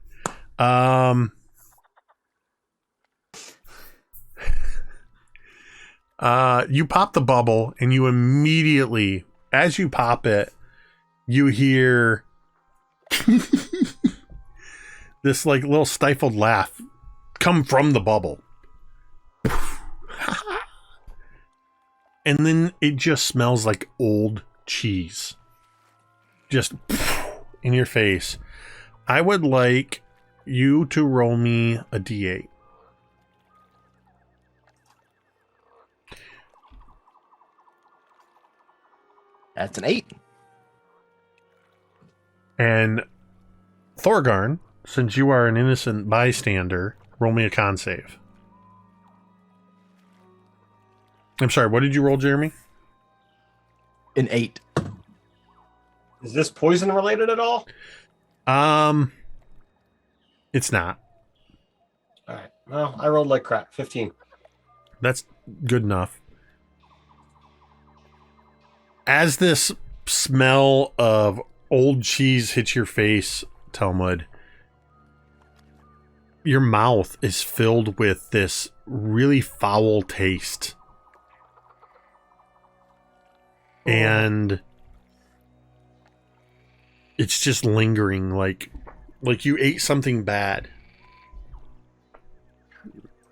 You pop the bubble, and you immediately, as you pop it, you hear this like little stifled laugh come from the bubble. And then it just smells like old cheese. Just in your face. I would like you to roll me a d8. That's an 8. And Thorgarn, since you are an innocent bystander, roll me a con save. I'm sorry, what did you roll, Jeremy? An 8. Is this poison related at all? It's not. All right. Well, I rolled like crap. 15. That's good enough. As this smell of old cheese hits your face, Talmud, your mouth is filled with this really foul taste. And it's just lingering, like you ate something bad.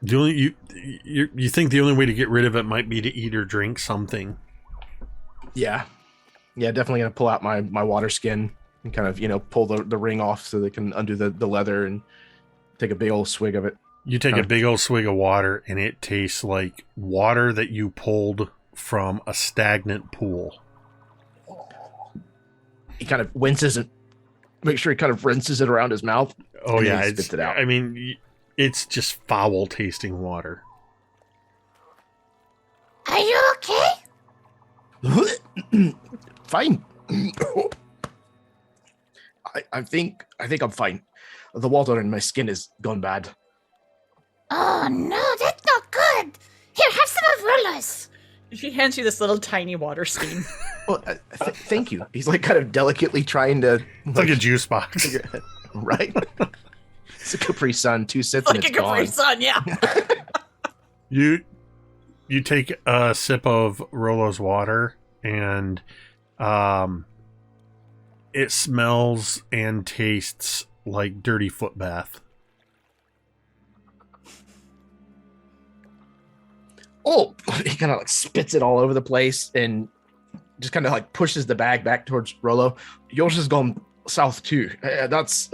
The only you think the only way to get rid of it might be to eat or drink something. Yeah, definitely gonna pull out my water skin and kind of pull the ring off so they can undo the leather and take a big old swig of it. You take a big old swig of water, and it tastes like water that you pulled from a stagnant pool. He kind of winces and make sure he kind of rinses it around his mouth. Oh yeah, spits it out. I mean, it's just foul tasting water. Are you okay? Fine. I think I'm fine. The water in my skin has gone bad. Oh no, that's not good. Here, have some of Rollo's. She hands you this little tiny water skin. Well, thank you. He's like kind of delicately trying to. It's like a juice box. Right? It's a Capri Sun, 2 sips Like and a it's Capri gone. Sun, yeah. You take a sip of Rollo's water, and it smells and tastes like dirty foot bath. Oh, he kind of like spits it all over the place and just kind of like pushes the bag back towards Rollo. Yours has gone south too. That's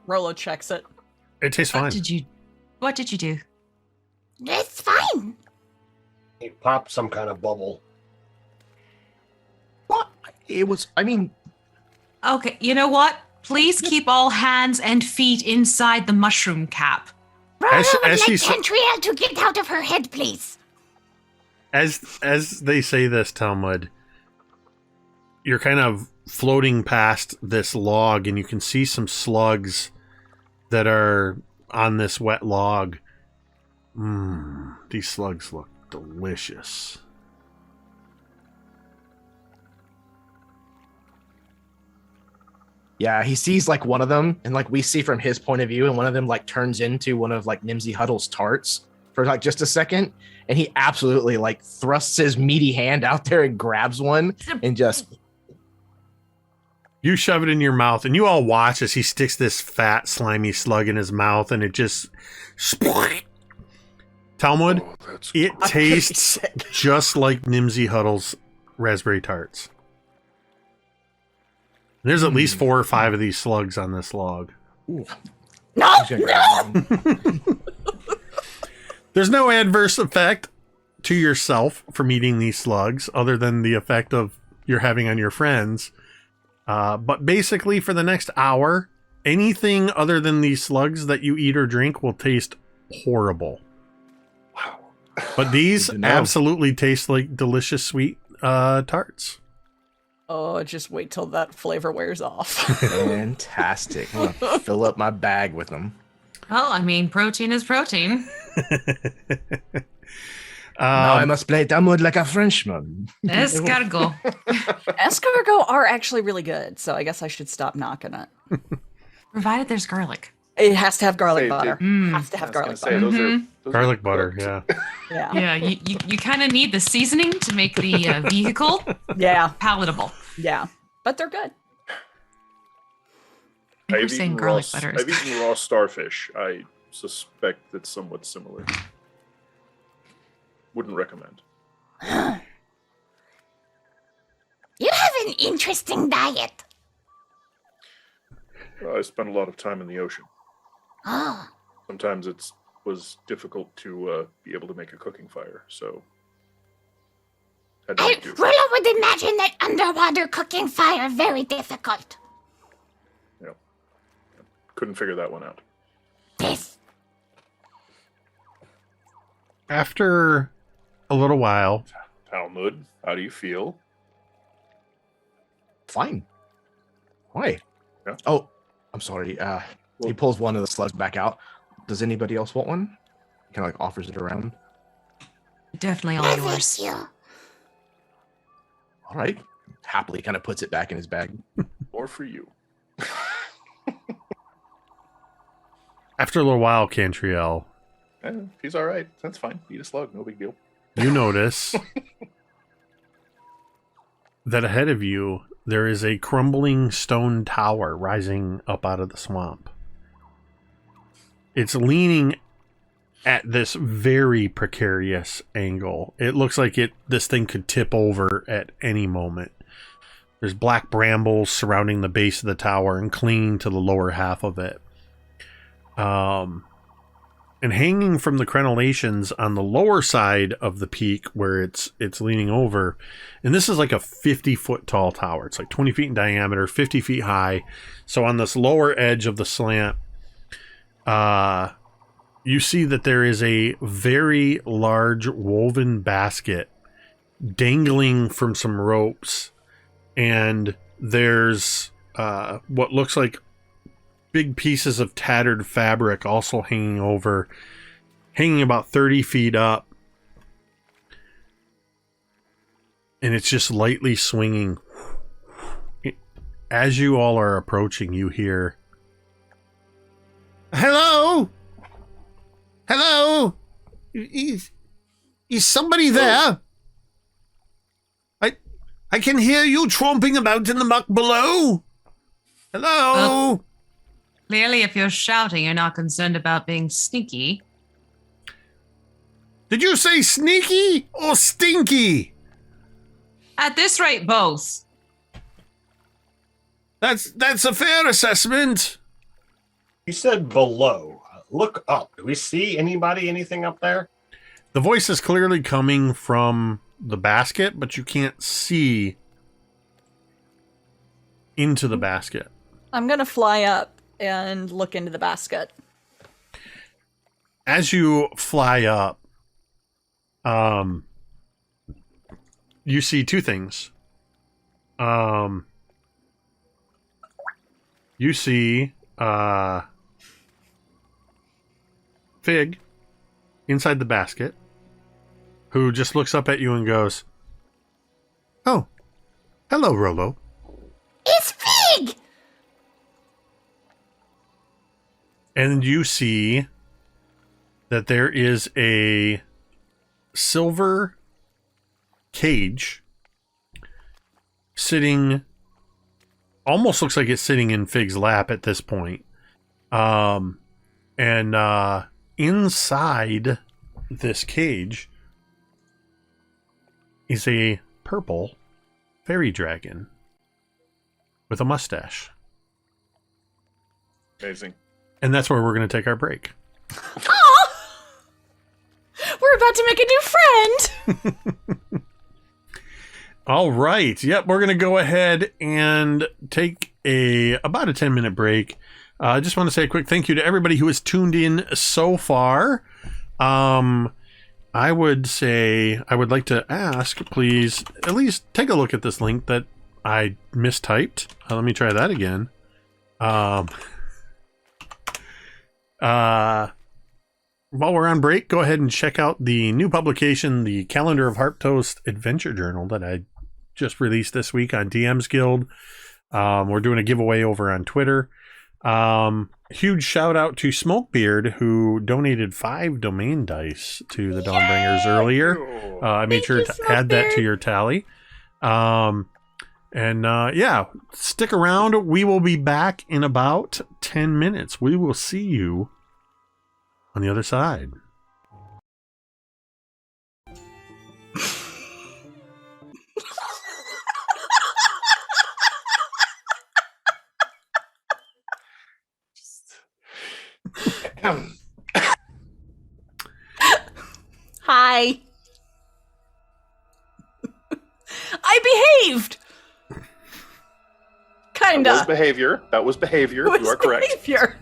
Rollo checks it. It tastes What fine. did you What did you do? It's fine. He popped some kind of bubble. What? It was. I mean, Okay, you know what? Please keep all hands and feet inside the mushroom cap. Rollo As would like she's- Cantriel to get out of her head, please. As they say this, Talmud, you're kind of floating past this log, and you can see some slugs that are on this wet log. These slugs look delicious. yeah, he sees like one of them, and like we see from his point of view, and one of them like turns into one of like Nimsy Huddle's tarts for like just a second, and he absolutely like thrusts his meaty hand out there and grabs one and just You shove it in your mouth, and you all watch as he sticks this fat, slimy slug in his mouth, and it just... Talmud, Oh, that's it gross. tastes just like Nimsy Huddle's raspberry tarts. There's at least 4 or 5 of these slugs on this log. Ooh. No, He's gonna grab one. There's no adverse effect to yourself from eating these slugs, other than the effect of you're having on your friends. But basically, for the next hour, anything other than these slugs that you eat or drink will taste horrible. Wow. But these Good to know. absolutely taste like delicious sweet tarts. Oh, just wait till that flavor wears off. Fantastic. I'm gonna fill up my bag with them. Well, I mean, protein is protein. Now I must play Talmud like a Frenchman. Escargot. Escargot are actually really good, so I guess I should stop knocking it. Provided there's garlic. It has to have garlic Say, butter. Mm. Has to have I was garlic gonna say, butter. those are Garlic butter, cooked. yeah. Yeah. Yeah, you kind of need the seasoning to make the vehicle Yeah. palatable. Yeah. But they're good. I think we're I've saying eaten garlic raw, butter. I've eaten raw starfish. I suspect it's somewhat similar. Wouldn't recommend. You have an interesting diet. I spent a lot of time in the ocean. Oh, Sometimes it was difficult to be able to make a cooking fire, so had to make do. Rollo would imagine that underwater cooking fire very difficult. Couldn't figure that one out. This. After a little while, Talmud, how do you feel? Fine. Why? Yeah. Oh, I'm sorry. He pulls one of the slugs back out. Does anybody else want one? Kind of like offers it around. Definitely all Thank yours. you. All right. Happily kind of puts it back in his bag. Or for you? after a little while, Cantriel, He's all right. That's fine. Eat a slug. No big deal. you notice that ahead of you there is a crumbling stone tower rising up out of the swamp. It's leaning at this very precarious angle. It looks like this thing could tip over at any moment. There's black brambles surrounding the base of the tower and clinging to the lower half of it. And hanging from the crenellations on the lower side of the peak where it's leaning over, and this is like a 50-foot tall tower. It's like 20 feet in diameter, 50 feet high. So on this lower edge of the slant, you see that there is a very large woven basket dangling from some ropes, and there's what looks like big pieces of tattered fabric also hanging about 30 feet up. And it's just lightly swinging. As you all are approaching, you hear, "Hello? Hello? Is somebody there? I can hear you tromping about in the muck below. Hello?" Clearly, if you're shouting, you're not concerned about being sneaky. Did you say sneaky or stinky? At this rate, both. That's a fair assessment. You said below. look up. Do we see anything up there? The voice is clearly coming from the basket, but you can't see into the basket. I'm going to fly up and look into the basket. As you fly up, you see two things. You see Fig inside the basket, who just looks up at you and goes, "Oh, hello, Rollo." It's Fig! And you see that there is a silver cage sitting, almost looks like it's sitting in Fig's lap at this point. And inside this cage is a purple fairy dragon with a mustache. Amazing. And that's where we're going to take our break. Aw! We're about to make a new friend! All right. Yep, we're going to go ahead and take about a 10-minute break. I just want to say a quick thank you to everybody who has tuned in so far. I would like to ask, please, at least take a look at this link that I mistyped. Let me try that again. While we're on break, go ahead and check out the new publication, the Calendar of Harptoast Adventure Journal that I just released this week on DM's Guild. We're doing a giveaway over on Twitter. Huge shout out to Smokebeard, who donated 5 domain dice to the Dawnbringers earlier. I made sure to add that to your tally. Yeah, stick around. We will be back in about 10 minutes. We will see you on the other side. Hi. I behaved. Kinda. That was behavior. It was You are correct. behavior.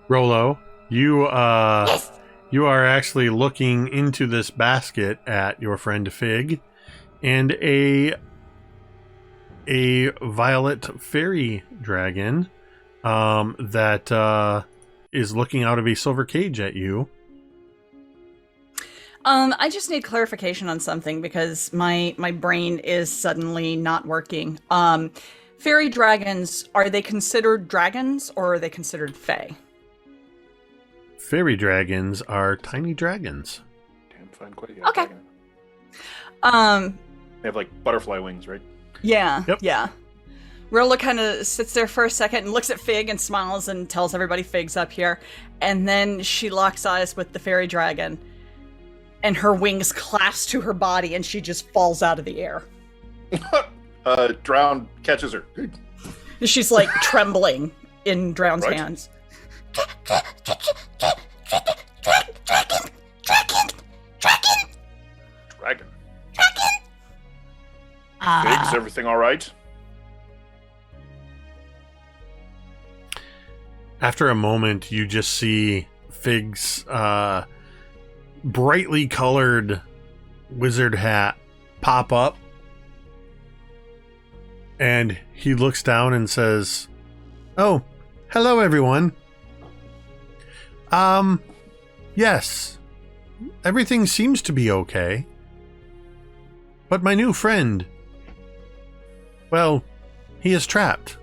Rollo, you are actually looking into this basket at your friend Fig and a violet fairy dragon that is looking out of a silver cage at you. I just need clarification on something because my brain is suddenly not working. Fairy dragons, are they considered dragons or are they considered fae? Fairy dragons are tiny dragons. Damn fine, quite Okay. They have like butterfly wings, right? Yeah, Yep. yeah. Rollo kind of sits there for a second and looks at Fig and smiles and tells everybody Fig's up here. And then she locks eyes with the fairy dragon. And her wings clasp to her body and she just falls out of the air. Drown catches her. She's like trembling in Drown's Right. hands. Dragon. Uh, Is everything all right? After a moment, you just see Fig's brightly colored wizard hat pop up. And he looks down and says, "Oh, hello everyone. Yes, everything seems to be okay. But my new friend, well, he is trapped."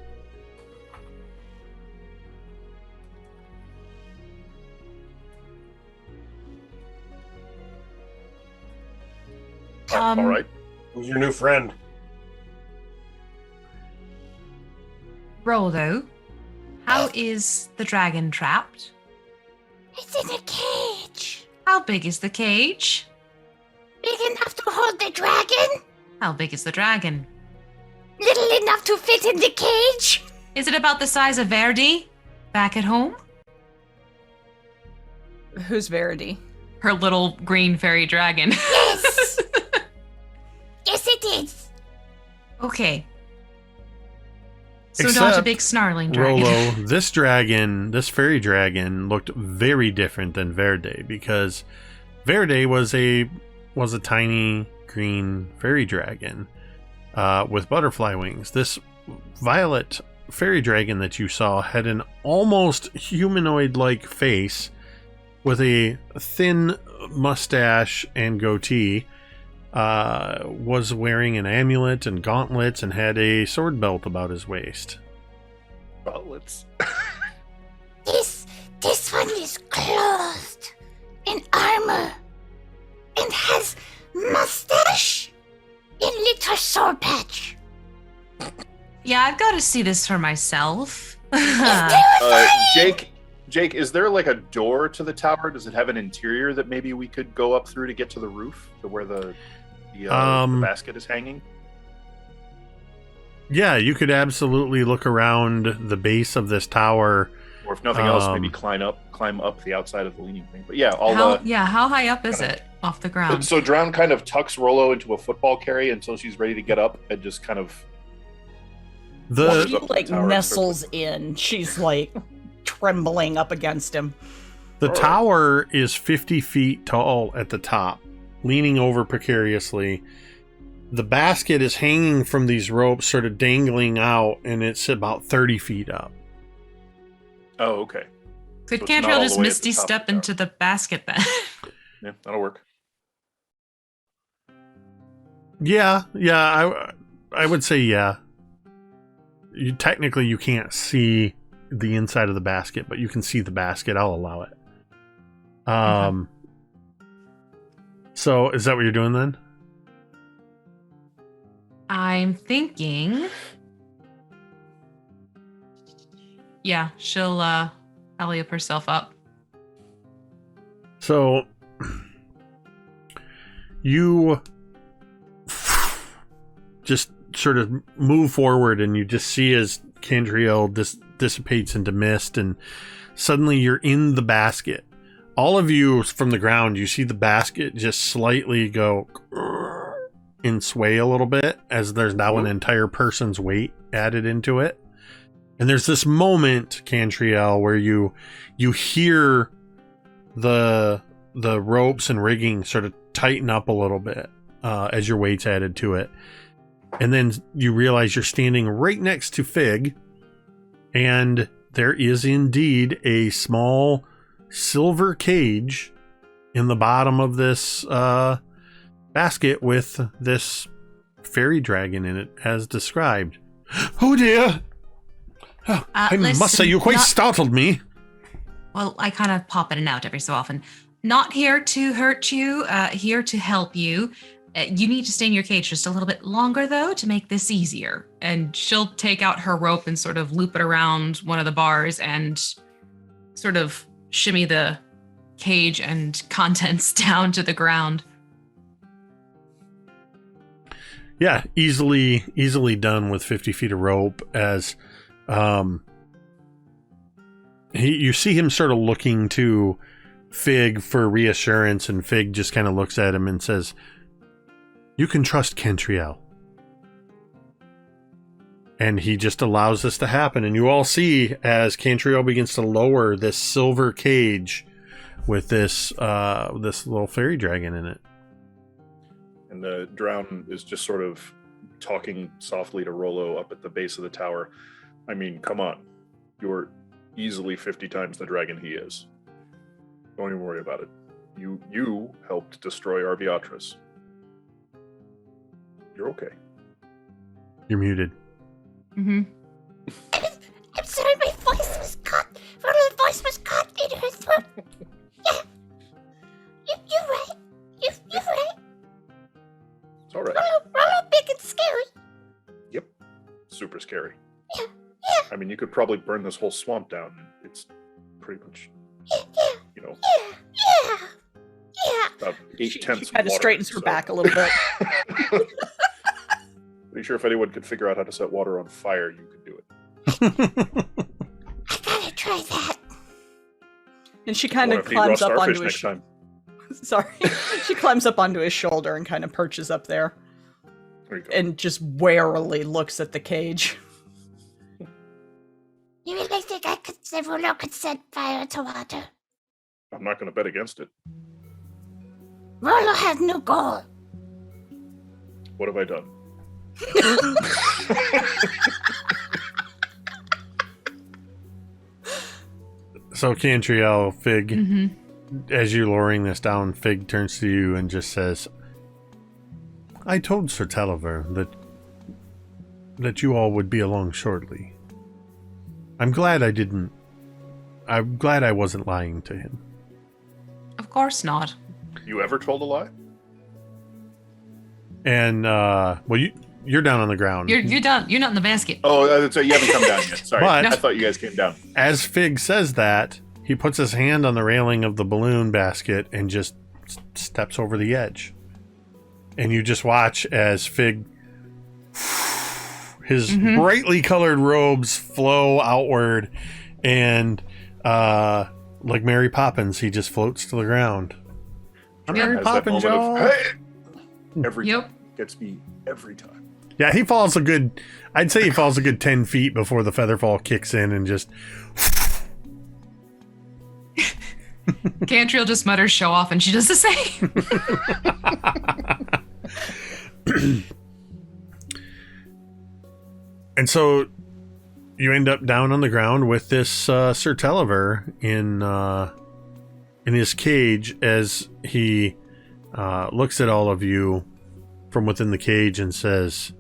All right. Who's your new friend? Rollo, how is the dragon trapped? It's in a cage. How big is the cage? Big enough to hold the dragon. How big is the dragon? Little enough to fit in the cage. Is it about the size of Verdi back at home? Who's Verity? Her little green fairy dragon. Yes! Yes, it is. Okay. So not a Except, big snarling dragon. Rollo, this fairy dragon, looked very different than Verde, because Verde was a tiny green fairy dragon with butterfly wings. This violet fairy dragon that you saw had an almost humanoid-like face with a thin mustache and goatee, was wearing an amulet and gauntlets, and had a sword belt about his waist. Gauntlets. This one is clothed in armor and has mustache and little sword patch. Yeah, I've got to see this for myself. Jake, is there like a door to the tower? Does it have an interior that maybe we could go up through to get to the roof, to where the basket is hanging? Yeah, you could absolutely look around the base of this tower. Or if nothing else, maybe climb up the outside of the leaning thing. But yeah, how high up is it off the ground? So Drown kind of tucks Rollo into a football carry until she's ready to get up, and just kind of She like nestles in. She's like trembling up against him. The tower is 50 feet tall at the top, leaning over precariously. The basket is hanging from these ropes, sort of dangling out, and it's about 30 feet up. Oh, okay. Could So it's not all Cantriel the just way at misty the top step of the into the basket then? Yeah, that'll work. Yeah, I would say yeah. You can't see the inside of the basket, but you can see the basket. I'll allow it. So is that what you're doing then? I'm thinking. Yeah, she'll alley up herself up. So you just sort of move forward, and you just see as Cantriel dissipates into mist, and suddenly you're in the basket. All of you from the ground, you see the basket just slightly go and sway a little bit, as there's now an entire person's weight added into it. And there's this moment, Cantriel, where you hear the ropes and rigging sort of tighten up a little bit as your weight's added to it. And then you realize you're standing right next to Fig, and there is indeed a small silver cage in the bottom of this basket with this fairy dragon in it, as described. Oh dear! I must say, you quite startled me. Well, I kind of pop in and out every so often. Not here to hurt you, here to help you. You need to stay in your cage just a little bit longer, though, to make this easier. And she'll take out her rope and sort of loop it around one of the bars and sort of shimmy the cage and contents down to the ground. Yeah, easily done with 50 feet of rope, as you see him sort of looking to Fig for reassurance, and Fig just kind of looks at him and says, "You can trust Cantriel." And he just allows this to happen, and you all see as Cantriel begins to lower this silver cage with this little fairy dragon in it. And the Drown is just sort of talking softly to Rollo up at the base of the tower. I mean, come on. You're easily 50 times the dragon he is. Don't even worry about it. You helped destroy our Beatrice. You're okay. You're muted. Mm-hmm. I'm sorry, my voice was caught. Rollo's voice was caught in her throat. Yeah. You're right. You're right. It's all right. Rollo big and scary. Yep. Super scary. Yeah. I mean, you could probably burn this whole swamp down. It's pretty much, you know, about 8/10 She kind of water, straightens her back a little bit. Pretty sure if anyone could figure out how to set water on fire, you could do it. I gotta try that. And she kind Wanna of feed raw climbs up starfish onto his next time. Sorry. She climbs up onto his shoulder and kind of perches up there There you go. and just warily looks at the cage. You really think Rollo could set fire to water? I'm not going to bet against it. Rollo has no goal. What have I done? So Cantriel, Fig, Mm-hmm. as you're lowering this down, Fig turns to you and just says, I told Sir Talliver that you all would be along shortly. I'm glad I wasn't lying to him. Of course not. You ever told a lie? And, you're down on the ground. You're done. You're not in the basket. Oh, so you haven't come down yet. Sorry. But- I thought you guys came down. As Fig says that, he puts his hand on the railing of the balloon basket and just steps over the edge. And you just watch as Fig, his brightly colored robes flow outward, and like Mary Poppins, he just floats to the ground. I'm Yeah. Mary Has that Poppins, moment y'all. of, "Hey!" Every Yep. time. Gets me every time. Yeah, I'd say he falls a good 10 feet before the featherfall kicks in and just... Cantriel just mutters show off and she does the same. And so you end up down on the ground with this Sir Talliver in his cage as he looks at all of you from within the cage and says,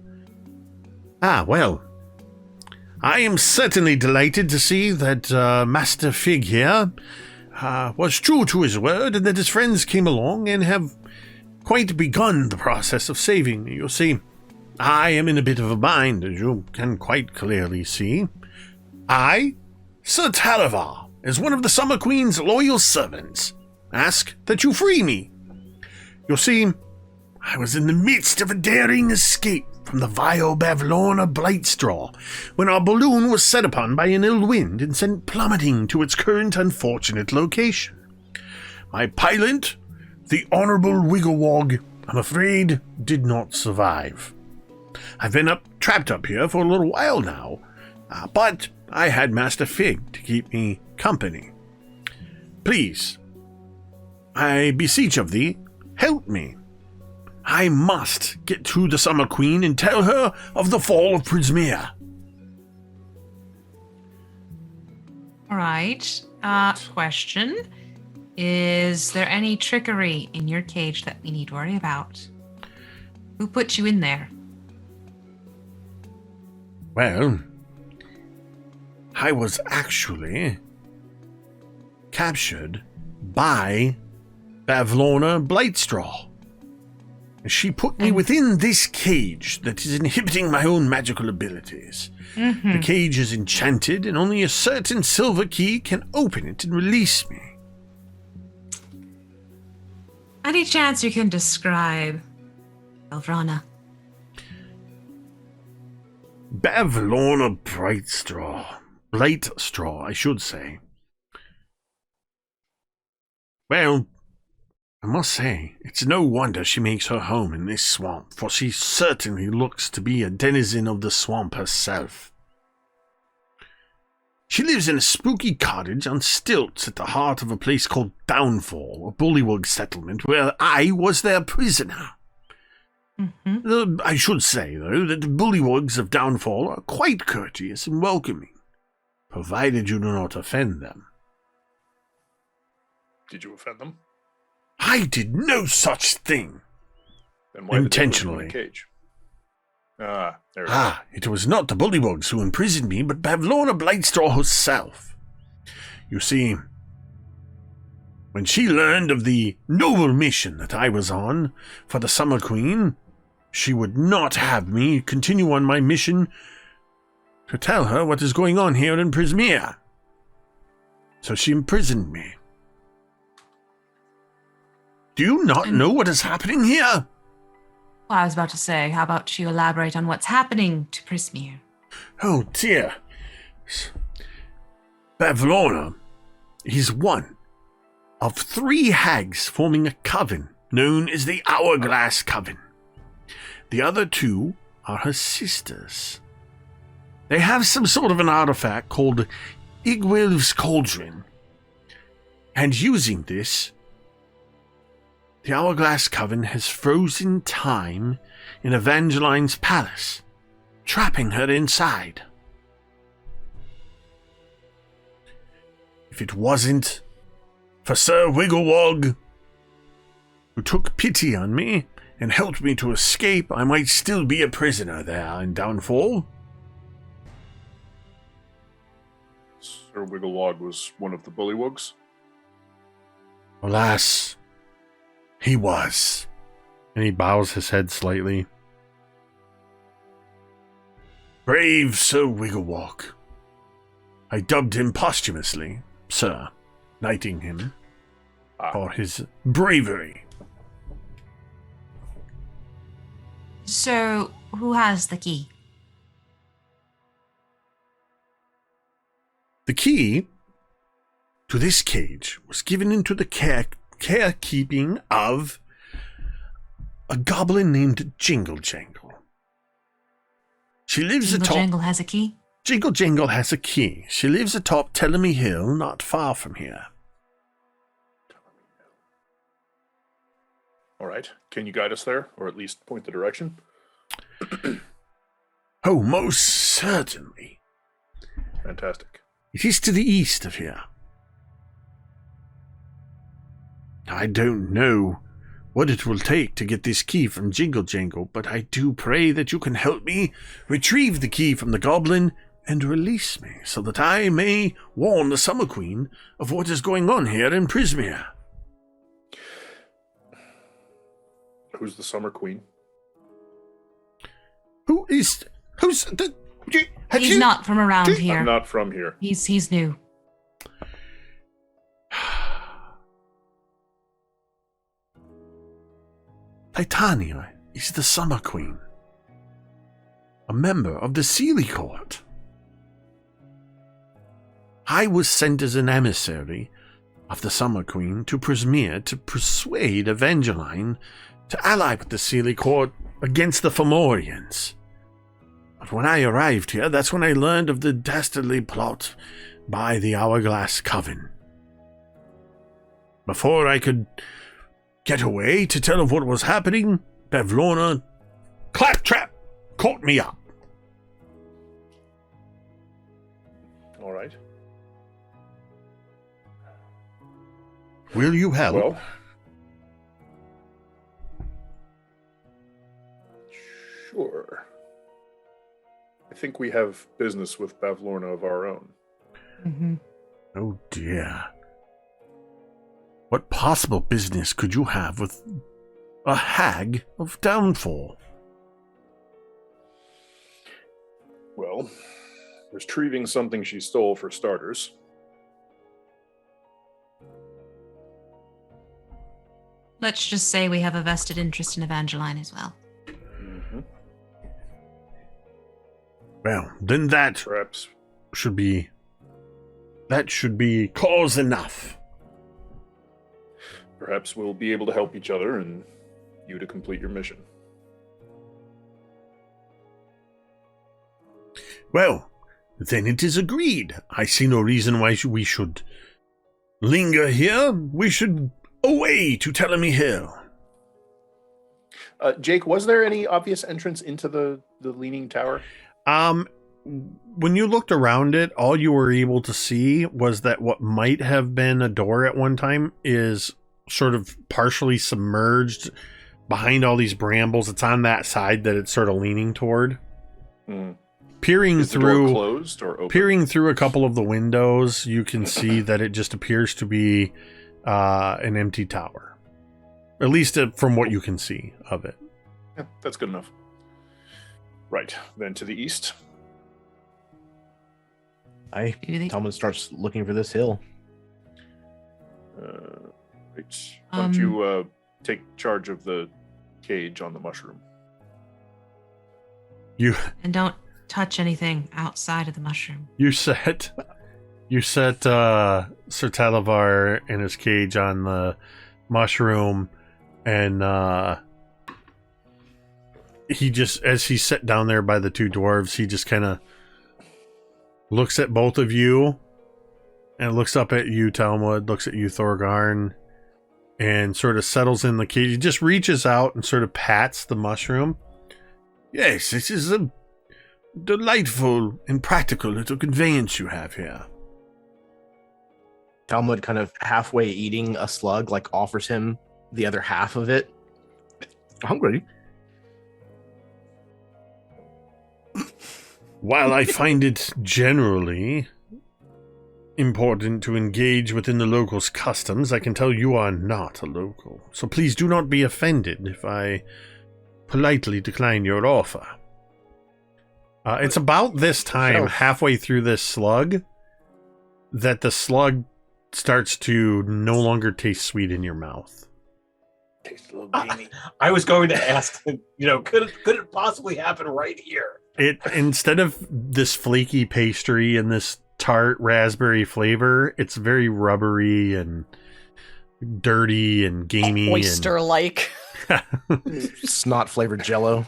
well, I am certainly delighted to see that Master Fig here was true to his word and that his friends came along and have quite begun the process of saving me. You see, I am in a bit of a bind, as you can quite clearly see. I, Sir Talliver, as one of the Summer Queen's loyal servants, ask that you free me. You see, I was in the midst of a daring escape from the vile Bavlorna Blightstraw when our balloon was set upon by an ill wind and sent plummeting to its current unfortunate location. My pilot, the Honorable Wigglewog, I'm afraid, did not survive. I've been trapped up here for a little while now, but I had Master Fig to keep me company. Please, I beseech of thee, help me. I must get to the Summer Queen and tell her of the fall of Prismere. All right. Question. Is there any trickery in your cage that we need to worry about? Who put you in there? Well, I was actually captured by Bavlorna Blightstraw. She put me within this cage that is inhibiting my own magical abilities. Mm-hmm. The cage is enchanted, and only a certain silver key can open it and release me. Any chance you can describe Bavlorna? Bavlorna Blightstraw, I should say. Well, I must say, it's no wonder she makes her home in this swamp, for she certainly looks to be a denizen of the swamp herself. She lives in a spooky cottage on stilts at the heart of a place called Downfall, a bullywug settlement, where I was their prisoner. Mm-hmm. I should say, though, that the bullywugs of Downfall are quite courteous and welcoming, provided you do not offend them. Did you offend them? I did no such thing. Then why Intentionally. Did they put you in a cage? There it is. It was not the bullywugs who imprisoned me, but Bavlorna Blightstraw herself. You see, when she learned of the noble mission that I was on for the Summer Queen, she would not have me continue on my mission to tell her what is going on here in Prismere. So she imprisoned me. Do you not know what is happening here? Well, I was about to say, how about you elaborate on what's happening to Prismere? Oh dear. Bavlorna is one of 3 hags forming a coven known as the Hourglass Coven. The other 2 are her sisters. They have some sort of an artifact called Igwilv's Cauldron, and using this, the Hourglass Coven has frozen time in Evangeline's palace, trapping her inside. If it wasn't for Sir Wigglewog, who took pity on me and helped me to escape, I might still be a prisoner there in Downfall. Sir Wigglewog was one of the bullywugs. Alas, he was. And he bows his head slightly. Brave Sir Wigglewog. I dubbed him posthumously, sir, knighting him for his bravery. So, who has the key? The key to this cage was given into the carekeeping of a goblin named Jingle Jangle. She lives atop... Jingle has a key? Jingle Jangle has a key. She lives atop Tellamy Hill, not far from here. All right. Can you guide us there, or at least point the direction? Oh, most certainly. Fantastic. It is to the east of here. I don't know what it will take to get this key from Jingle Jangle, but I do pray that you can help me retrieve the key from the goblin and release me, so that I may warn the Summer Queen of what is going on here in Prismere. Who's the Summer Queen? Who's the... He's not from around here. I'm not from here. He's new. Titania is the Summer Queen, a member of the Sealy Court. I was sent as an emissary of the Summer Queen to Prismere to persuade Evangeline to ally with the Sealy Court against the Fomorians. But when I arrived here, that's when I learned of the dastardly plot by the Hourglass Coven. Before I could get away to tell of what was happening, Bavlorna Claptrap caught me up. All right. Will you help? Well, sure. I think we have business with Bavlorna of our own. Mm-hmm. Oh dear. What possible business could you have with a hag of Downfall? Well, retrieving something she stole for starters. Let's just say we have a vested interest in Evangeline as well. Mm-hmm. Well, then that Perhaps. should be cause enough. Perhaps we'll be able to help each other and you to complete your mission. Well, then it is agreed. I see no reason why we should linger here. We should away to Tellamy Hill. Jake, was there any obvious entrance into the Leaning Tower? When you looked around it, all you were able to see was that what might have been a door at one time is sort of partially submerged behind all these brambles. It's on that side that it's sort of leaning toward. Peering Is the through, door closed or open? peering through a couple of the windows, you can see that it just appears to be an empty tower. At least from what you can see of it. Yeah, that's good enough. Right, then to the east. Talmud starts looking for this hill. Right. Why don't you take charge of the cage on the mushroom? You And don't touch anything outside of the mushroom. set You set Sir Talavar in his cage on the mushroom, and he just, as he's set down there by the two dwarves, he just kind of looks at both of you, and looks up at you, Talmud, looks at you, Thorgarn, and sort of settles in the cage. He just reaches out and sort of pats the mushroom. Yes, this is a delightful and practical little conveyance you have here. Talmud, kind of halfway eating a slug, like offers him the other half of it. Hungry. While I find it generally important to engage within the locals' customs, I can tell you are not a local. So please do not be offended if I politely decline your offer. It's about this time, halfway through this slug, that the slug starts to no longer taste sweet in your mouth. Tastes a little gamey. I was going to ask, could it possibly happen right here? It, instead of this flaky pastry and this tart raspberry flavor, it's very rubbery and dirty and gamey. Oyster-like. Snot flavored jello.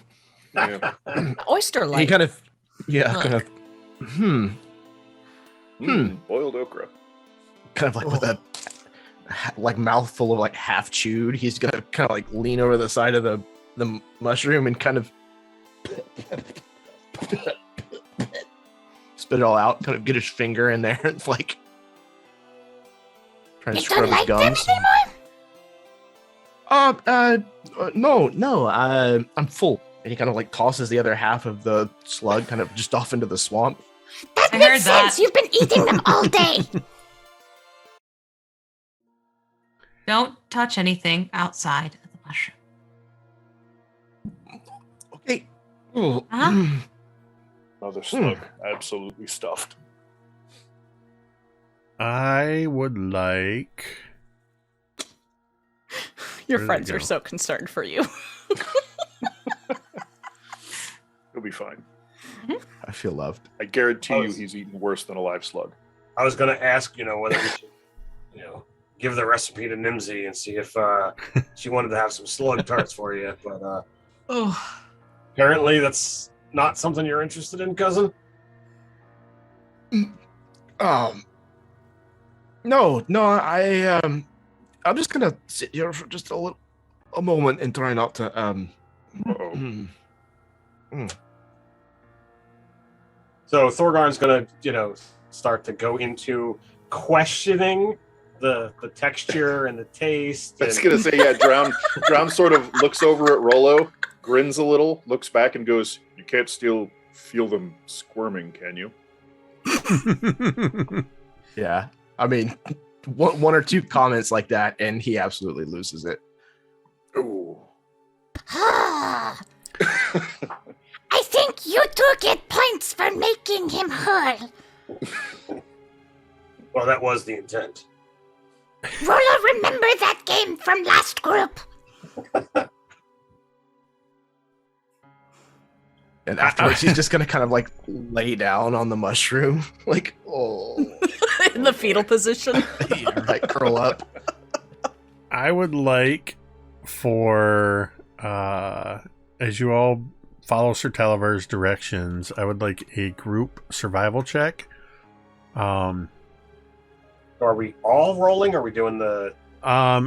Yeah. Oyster-like. He kind of, Boiled okra. kind of like with a like mouthful of like half chewed. He's gonna kind of like lean over the side of the mushroom and kind of spit it all out. Kind of get his finger in there and like trying to You scrub don't his like them gums. anymore? No, I'm full. And he kind of like tosses the other half of the slug kind of just off into the swamp. That I makes heard that. sense. You've been eating them all day. Don't touch anything outside of the mushroom. Okay. Oh, Uh-huh. Another slug, absolutely stuffed. I would like... Your Where did friends it are go? so concerned for you. He'll be fine. I feel loved. I guarantee you he's eaten worse than a live slug. I was going to ask, whether we should, give the recipe to Nimsy and see if she wanted to have some slug tarts for you. But Oh, apparently that's not something you're interested in, cousin. No, I'm just gonna sit here for just a moment and try not to Uh-oh. So Thorgarn's going to, start to go into questioning the texture and the taste. I was and- gonna say, yeah. Drown sort of looks over at Rollo, grins a little, looks back, and goes, "You can't still feel them squirming, can you?" Yeah, I mean, one or two comments like that, and he absolutely loses it. Ooh. Ah. I think you two get points for making him hurl. Well, that was the intent. Rollo, remember that game from last group? And afterwards, he's just gonna kind of like lay down on the mushroom, like In the fetal position. like curl up. I would like for, as you all follow Sir Talavar's directions, I would like a group survival check. Are we all rolling? Or are we doing the...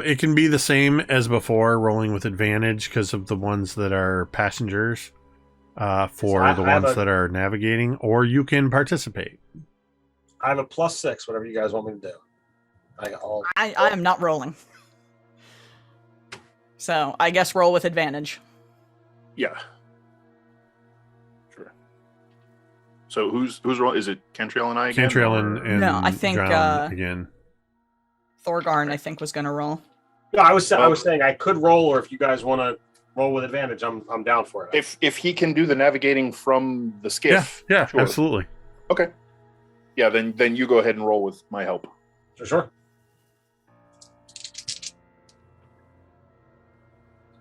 It can be the same as before, rolling with advantage because of the ones that are passengers, for So the ones that are navigating, or you can participate. I have a +6, whatever you guys want me to do. I am not rolling. So I guess roll with advantage. Yeah. Sure. So who's rolling? Is it Cantriel and I again? Cantriel or- and No, I think, Drown again. Thorgarn, I think, was going to roll. No, I was saying I could roll, or if you guys want to roll with advantage, I'm down for it. If he can do the navigating from the skiff. Yeah, sure. absolutely. Okay. Yeah, then you go ahead and roll with my help. Sure.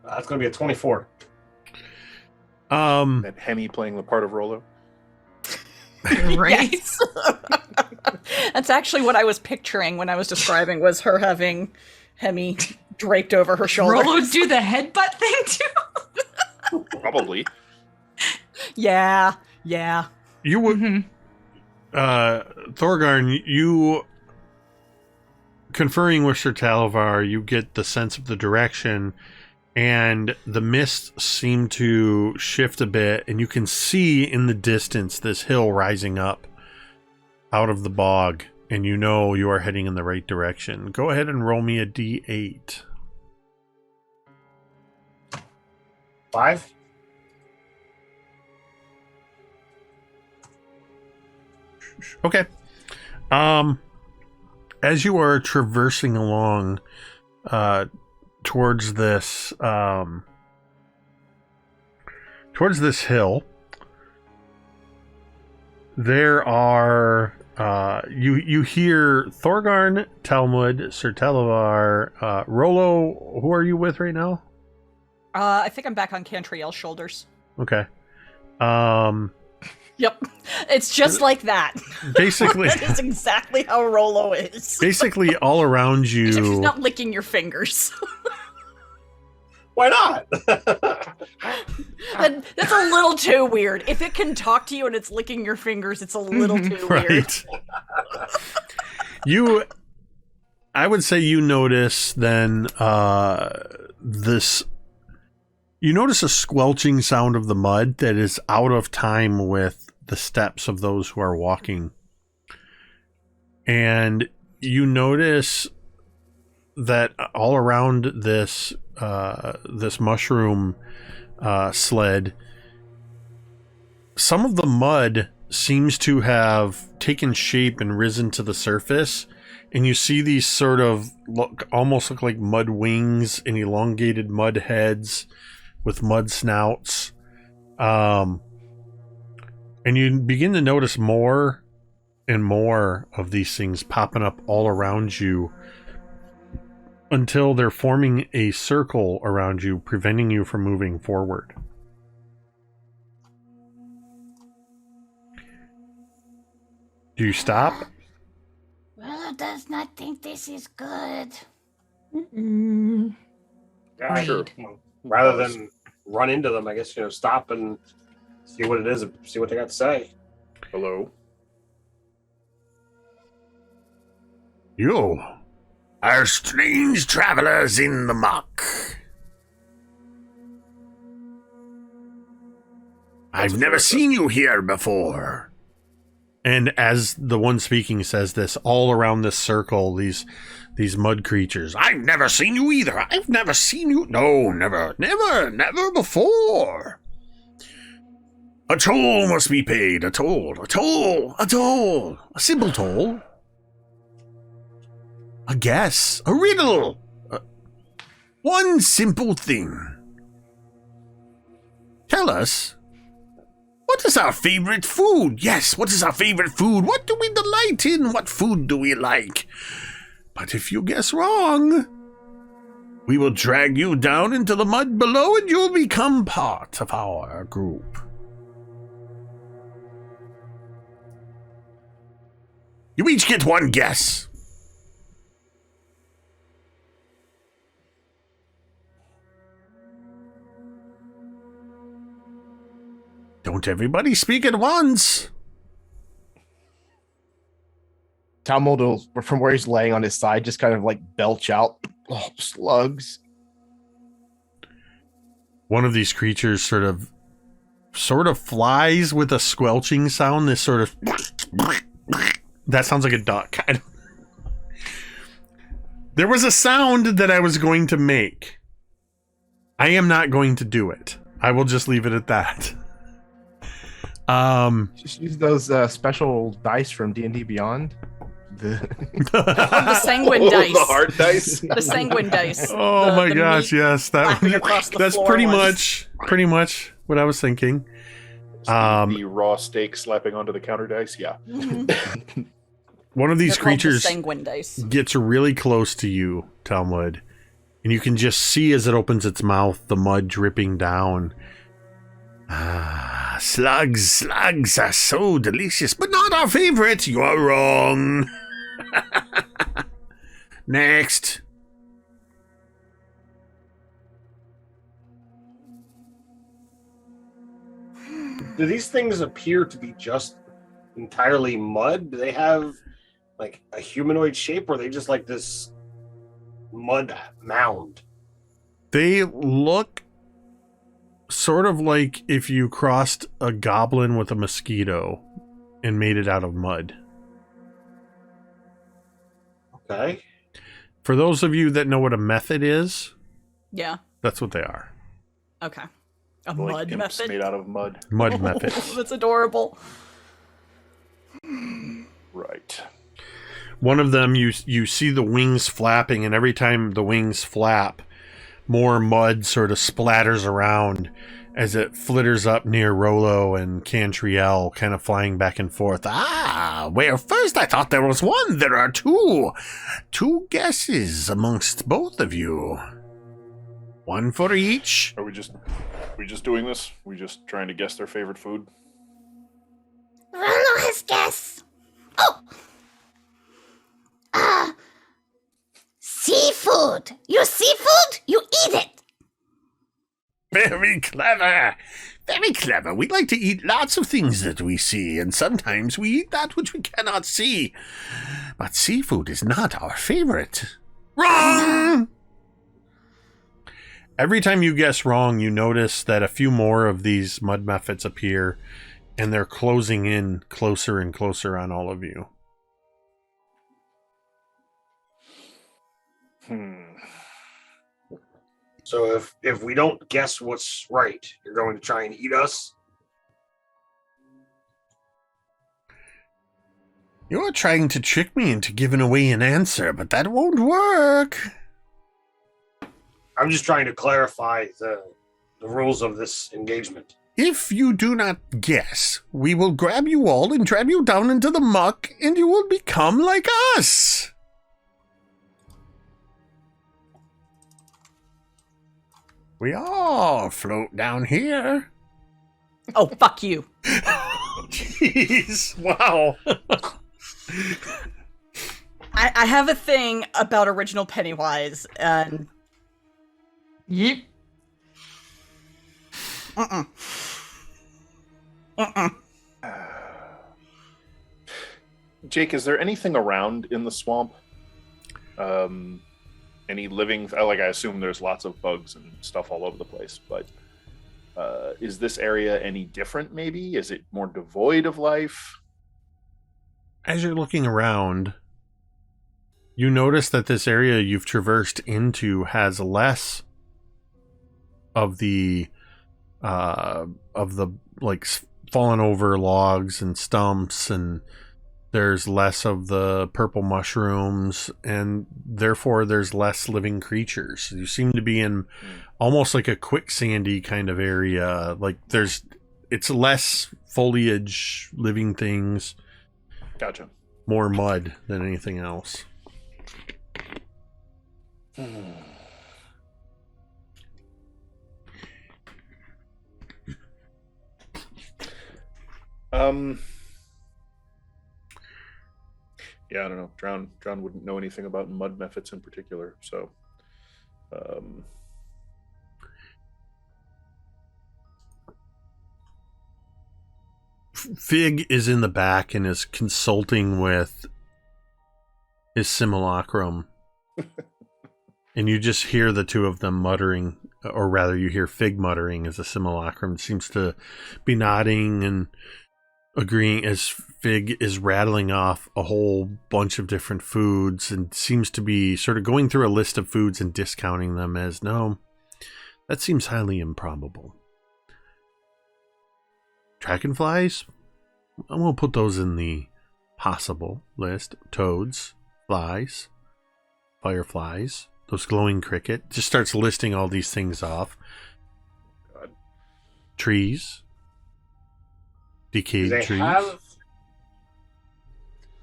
That's going to be a 24. And Hemi playing the part of Rollo. right. Yes. That's actually what I was picturing when I was describing, was her having Hemi draped over her shoulder. Rollo do the headbutt thing too? Probably. Yeah. You would, Thorgarn, you conferring with Sir Talavar, you get the sense of the direction, and the mist seem to shift a bit, and you can see in the distance this hill rising up out of the bog, and you know you are heading in the right direction. Go ahead and roll me a d8. 5. Okay. As you are traversing along towards this hill, there are you hear Thorgarn, Talmud, Sir Talavar, Rollo. Who are you with right now? I think I'm back on Cantriel's shoulders. Okay. Yep. It's just like that. Basically, that is exactly how Rollo is. Basically, all around you. Except she's not licking your fingers. Why not? That's a little too weird. If it can talk to you and it's licking your fingers, it's a little too weird. I would say you notice then you notice a squelching sound of the mud that is out of time with the steps of those who are walking. And you notice that all around this mushroom sled, some of the mud seems to have taken shape and risen to the surface, and you see these sort of almost look like mud wings and elongated mud heads with mud snouts. And you begin to notice more and more of these things popping up all around you until they're forming a circle around you, preventing you from moving forward. Do you stop? Rollo does not think this is good. Yeah, sure. Rather than run into them, I guess, stop and see what it is, see what they got to say. Hello. You are strange travelers in the muck. I've never seen you here before. And as the one speaking says this, all around this circle, these mud creatures. I've never seen you either. I've never seen you. No, never before. A toll must be paid. A toll. A simple toll. A guess. A riddle. One simple thing. Tell us, what is our favorite food? Yes, what is our favorite food? What do we delight in? What food do we like? But if you guess wrong, we will drag you down into the mud below and you'll become part of our group. You each get one guess. Don't everybody speak at once. Talmud will, from where he's laying on his side, just kind of like belch out slugs. One of these creatures sort of flies with a squelching sound. This sort of that sounds like a duck. There was a sound that I was going to make. I am not going to do it. I will just leave it at that. Just use those special dice from D&D Beyond. The sanguine dice. The hard dice. The sanguine dice. Oh my gosh, yes, that's pretty much what I was thinking. The raw steak slapping onto the counter dice. Yeah. One of these creatures sanguine dice gets really close to you, Talmud, and you can just see as it opens its mouth the mud dripping down. Ah, slugs are so delicious, but not our favorite. You're wrong. Next. Do these things appear to be just entirely mud? Do they have like a humanoid shape, or are they just like this mud mound? They look sort of like if you crossed a goblin with a mosquito and made it out of mud. Okay. For those of you that know what a method is, Yeah. that's what they are. Okay. A Like mud imps method. made out of mud. Mud methods. That's adorable. Right. One of them, you see the wings flapping, and every time the wings flap, more mud sort of splatters around as it flitters up near Rollo and Cantriel, kind of flying back and forth. Ah, where first I thought there was one, there are two. Two guesses amongst both of you. One for each. Are we just doing this? We just trying to guess their favorite food? Rollo has guess. Oh! Seafood. You seafood? You eat it. Very clever. Very clever. We like to eat lots of things that we see, and sometimes we eat that which we cannot see. But seafood is not our favorite. Wrong! Every time you guess wrong, you notice that a few more of these mud mephits appear, and they're closing in closer and closer on all of you. So if we don't guess what's right, you're going to try and eat us? You're trying to trick me into giving away an answer, but that won't work. I'm just trying to clarify the rules of this engagement. If you do not guess, we will grab you all and drag you down into the muck, and you will become like us. We all float down here. Oh, fuck you. Jeez, wow. I have a thing about original Pennywise, and Yep. Jake, is there anything around in the swamp? Any living? Like, I assume there's lots of bugs and stuff all over the place, but is this area any different, maybe? Is it more devoid of life? As you're looking around, you notice that this area you've traversed into has less of the like fallen over logs and stumps, and there's less of the purple mushrooms, and therefore there's less living creatures. You seem to be in almost like a quicksandy kind of area. Like it's less foliage, living things, Gotcha. more mud than anything else. Yeah, I don't know. Drown wouldn't know anything about mud methods in particular, so Fig is in the back and is consulting with his simulacrum. And you just hear the two of them muttering, or rather you hear Fig muttering as the simulacrum seems to be nodding and agreeing as Fig is rattling off a whole bunch of different foods and seems to be sort of going through a list of foods and discounting them as, no, that seems highly improbable. Dragonflies? I won't put those in the possible list. Toads, flies, fireflies, those glowing cricket. Just starts listing all these things off. God. Trees. Decayed trees.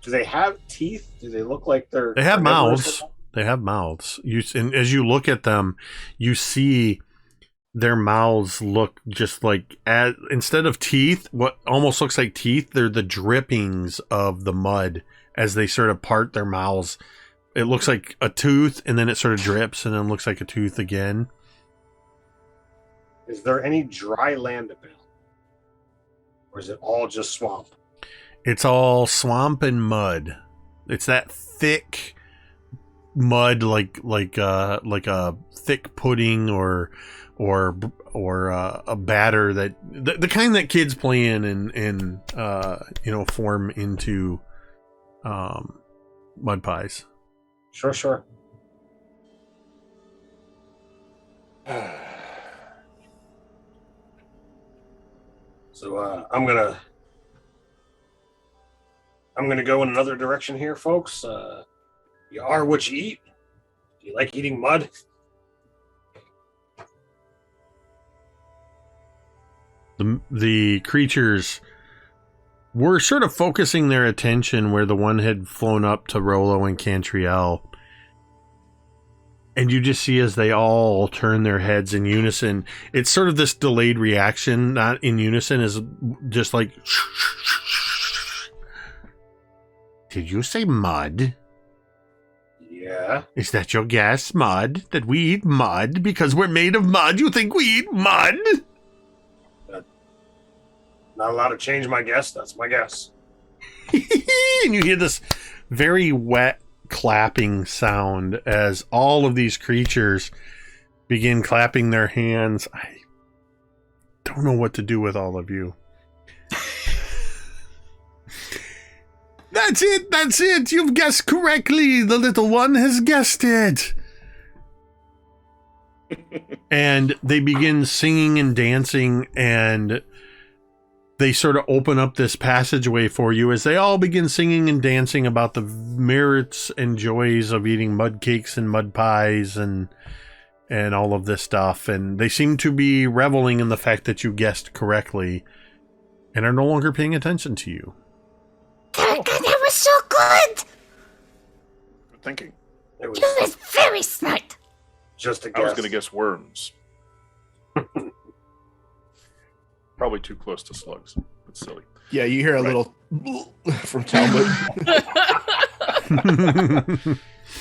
Do they have teeth? Do they look like they're... They have carnivorous? mouths. They have mouths. And as you look at them, you see their mouths look just like, instead of teeth, what almost looks like teeth, they're the drippings of the mud as they sort of part their mouths. It looks like a tooth, and then it sort of drips, and then looks like a tooth again. Is there any dry land about? Or is it all just swamp? It's all swamp and mud. It's that thick mud, like a thick pudding or a batter that the kind that kids play in and form into mud pies. Sure. So I'm gonna go in another direction here, folks. You are what you eat. Do you like eating mud? The creatures were sort of focusing their attention where the one had flown up to Rollo and Cantriel. And you just see as they all turn their heads in unison, it's sort of this delayed reaction, not in unison, is just like, did you say mud? Yeah. Is that your guess, mud? That we eat mud because we're made of mud? You think we eat mud? Not allowed to change my guess. That's my guess. And you hear this very wet clapping sound as all of these creatures begin clapping their hands. I don't know what to do with all of you. That's it. You've guessed correctly. The little one has guessed it. And they begin singing and dancing, and they sort of open up this passageway for you as they all begin singing and dancing about the merits and joys of eating mud cakes and mud pies and all of this stuff. And they seem to be reveling in the fact that you guessed correctly and are no longer paying attention to you. That was so good! Good thinking. It was You was very smart. just a I guess. was going to guess worms. Probably too close to slugs. It's silly. Yeah, you hear a little from Talmud.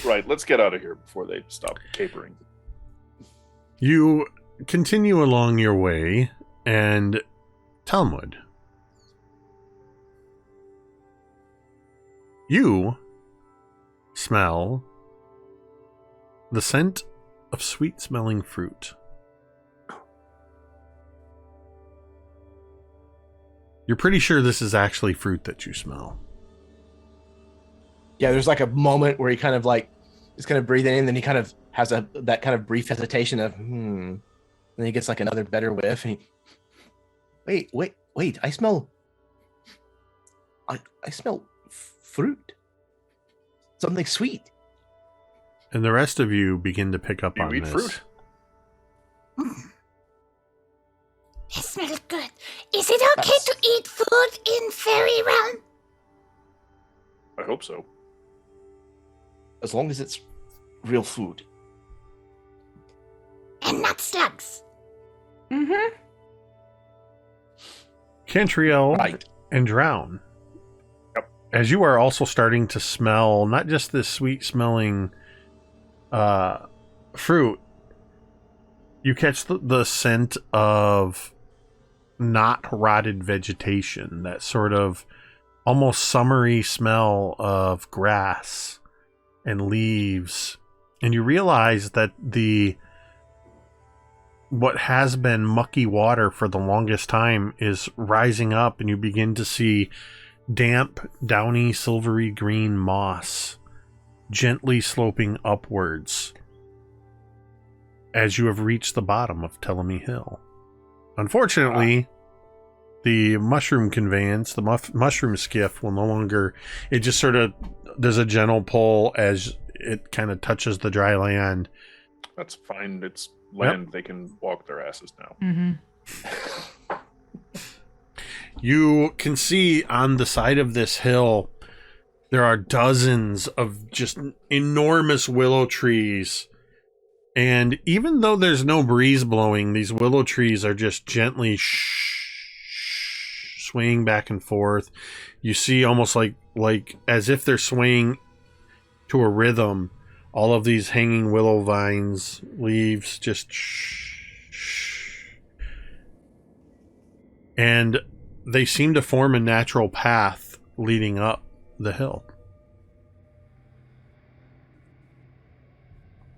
Right, let's get out of here before they stop capering. You continue along your way, and Talmud, you smell the scent of sweet-smelling fruit. You're pretty sure this is actually fruit that you smell. Yeah, there's like a moment where he kind of like is kind of breathing in, then he kind of has that kind of brief hesitation of Then he gets like another better whiff, and wait, I smell fruit. Something sweet. And the rest of you begin to pick up You on eat this. fruit? It smells good. Is it okay to eat food in fairy realm? I hope so. As long as it's real food. And not slugs. Mm-hmm. Cantriel Right. and Drown. Yep. As you are also starting to smell not just this sweet smelling fruit, you catch the scent of not rotted vegetation, that sort of almost summery smell of grass and leaves. And you realize that what has been mucky water for the longest time is rising up, and you begin to see damp, downy, silvery green moss gently sloping upwards as you have reached the bottom of Telemy Hill. Unfortunately, the mushroom conveyance, the mushroom skiff will no longer, it just sort of, there's a gentle pull as it kind of touches the dry land. That's fine. It's land. They can walk their asses now. Mm-hmm. You can see on the side of this hill, there are dozens of just enormous willow trees And even though there's no breeze blowing, these willow trees are just gently swaying back and forth. You see almost like as if they're swaying to a rhythm. All of these hanging willow vines, leaves, just and they seem to form a natural path leading up the hill.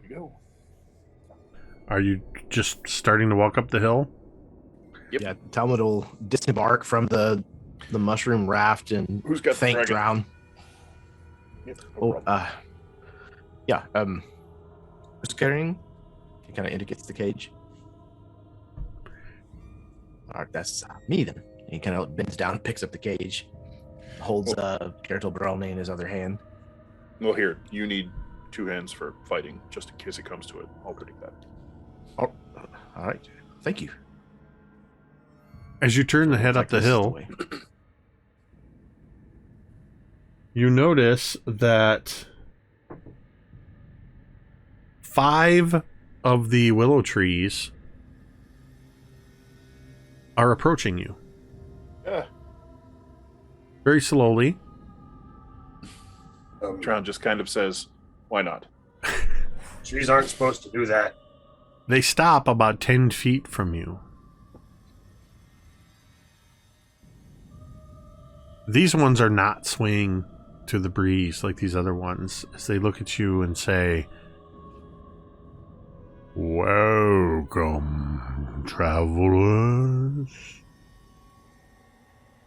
Here we go. Are you just starting to walk up the hill? Yep. Yeah, Talmud will disembark from the mushroom raft and Who's got the thank dragon? drown. Yep, no problem. Yeah, who's carrying? He kind of indicates the cage. All right, that's me then. He kind of bends down, picks up the cage, holds Geralt Barone in his other hand. Well, here, you need 2 hands for fighting, just in case it comes to it. I'll take that. Oh, all right. Thank you. As you turn to head up the hill, you notice that 5 of the willow trees are approaching you. Yeah. Very slowly. Drown just kind of says, why not? Trees aren't supposed to do that. They stop about 10 feet from you. These ones are not swaying to the breeze like these other ones as they look at you and say, "Welcome, travelers,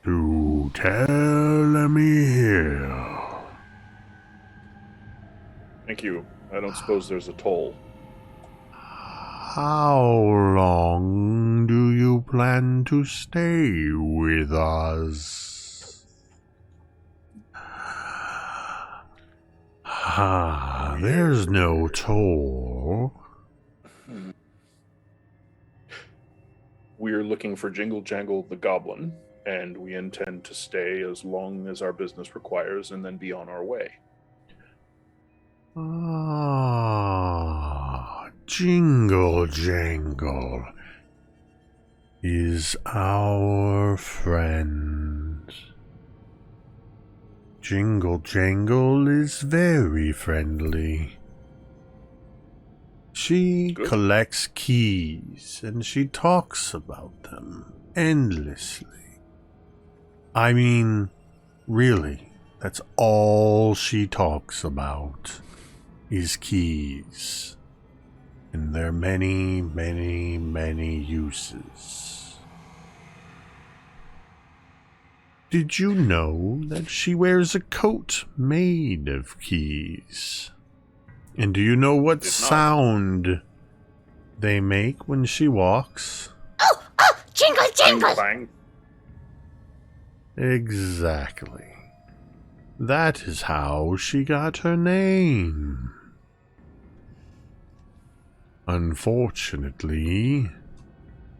to Telemi Hill." Thank you. I don't suppose there's a toll. How long do you plan to stay with us? There's no toll. We're looking for Jingle Jangle the Goblin, and we intend to stay as long as our business requires and then be on our way. Jingle Jangle is our friend. Jingle Jangle is very friendly. She Good. collects keys and she talks about them endlessly. I mean, really, that's all she talks about is keys. And their many, many, many uses. Did you know that she wears a coat made of keys? And do you know what Did not. sound they make when she walks? Oh, jingle, jingle. Bang. Exactly. That is how she got her name. Unfortunately,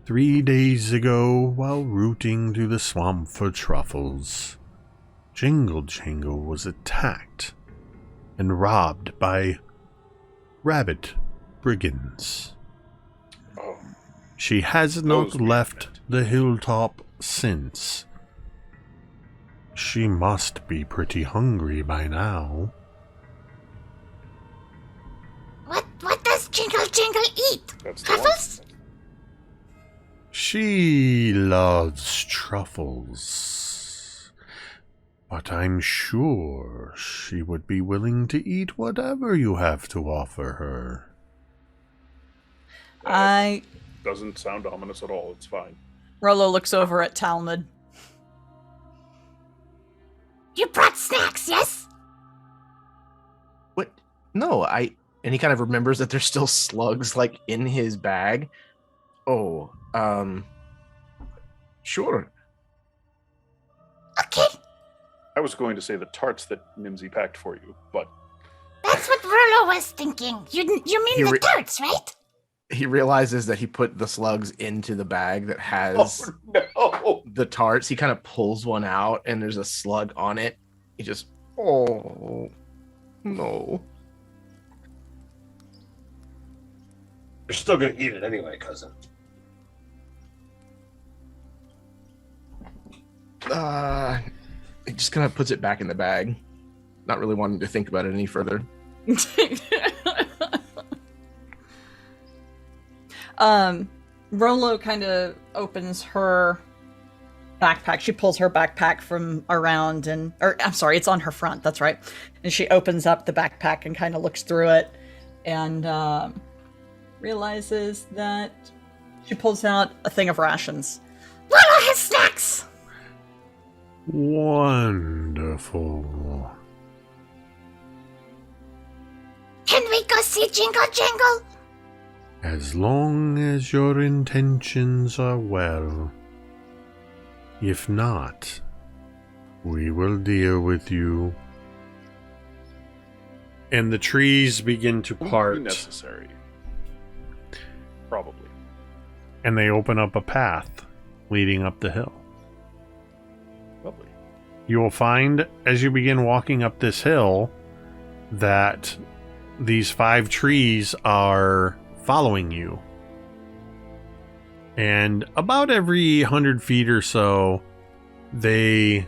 3 days ago, while rooting through the swamp for truffles, Jingle Jangle was attacked and robbed by rabbit brigands. Oh, She has not Those we left met. the hilltop since. She must be pretty hungry by now. What does Jingle Jingle eat? that's the one. Truffles? She loves truffles, but I'm sure she would be willing to eat whatever you have to offer her. Doesn't sound ominous at all. It's fine. Rollo looks over at Talmud. You brought snacks, yes? What? No, and he kind of remembers that there's still slugs like in his bag. Oh, sure. Okay, I was going to say the tarts that Mimsy packed for you, but that's what Rollo was thinking. You mean the tarts, right? He realizes that he put the slugs into the bag that has no. the tarts. He kind of pulls one out and there's a slug on it. He just, oh, no. You're still gonna eat it anyway, cousin. He just kind of puts it back in the bag, not really wanting to think about it any further. Rollo kind of opens her backpack. She pulls her backpack from around it's on her front. That's right. And she opens up the backpack and kind of looks through it and realizes that she pulls out a thing of rations. Rollo has snacks! Wonderful. Can we go see Jingle Jangle? As long as your intentions are well. If not, we will deal with you. And the trees begin to part. Necessary. Probably. And they open up a path leading up the hill. Lovely. You will find, as you begin walking up this hill, that these 5 trees are following you. And about every 100 feet or so, they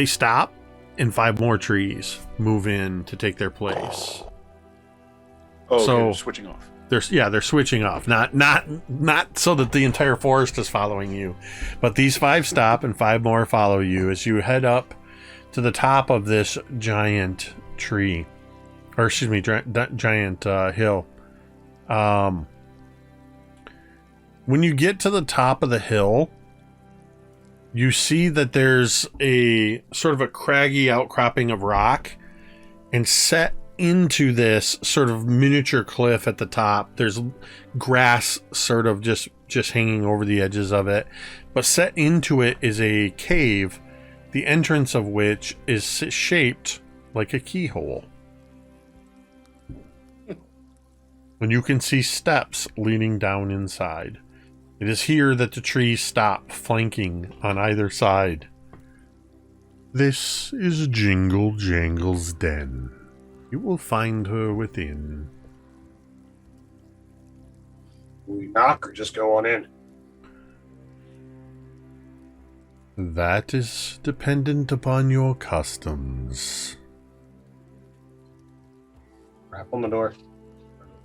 stop, and 5 more trees move in to take their place. Oh, so okay, switching off. They're switching off. Not so that the entire forest is following you, but these 5 stop and 5 more follow you as you head up to the top of this giant tree, or excuse me, giant hill. When you get to the top of the hill, you see that there's a sort of a craggy outcropping of rock, and set into this sort of miniature cliff at the top, there's grass sort of just hanging over the edges of it, but set into it is a cave, the entrance of which is shaped like a keyhole. And you can see steps leading down inside. It is here that the trees stop, flanking on either side. This is Jingle Jangle's den. You will find her within. Will we knock or just go on in? That is dependent upon your customs. Rap on the door.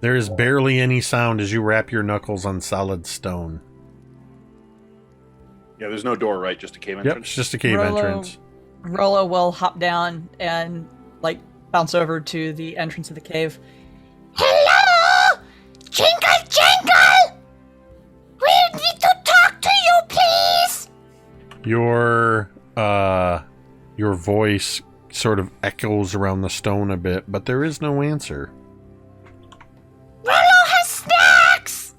There is barely any sound as you wrap your knuckles on solid stone. Yeah, there's no door, right? Just a cave Yep, entrance? it's just a cave entrance. Rollo will hop down and bounce over to the entrance of the cave. Hello? Jingle Jangle! We need to talk to you, please! Your voice sort of echoes around the stone a bit, but there is no answer. Rollo has snacks!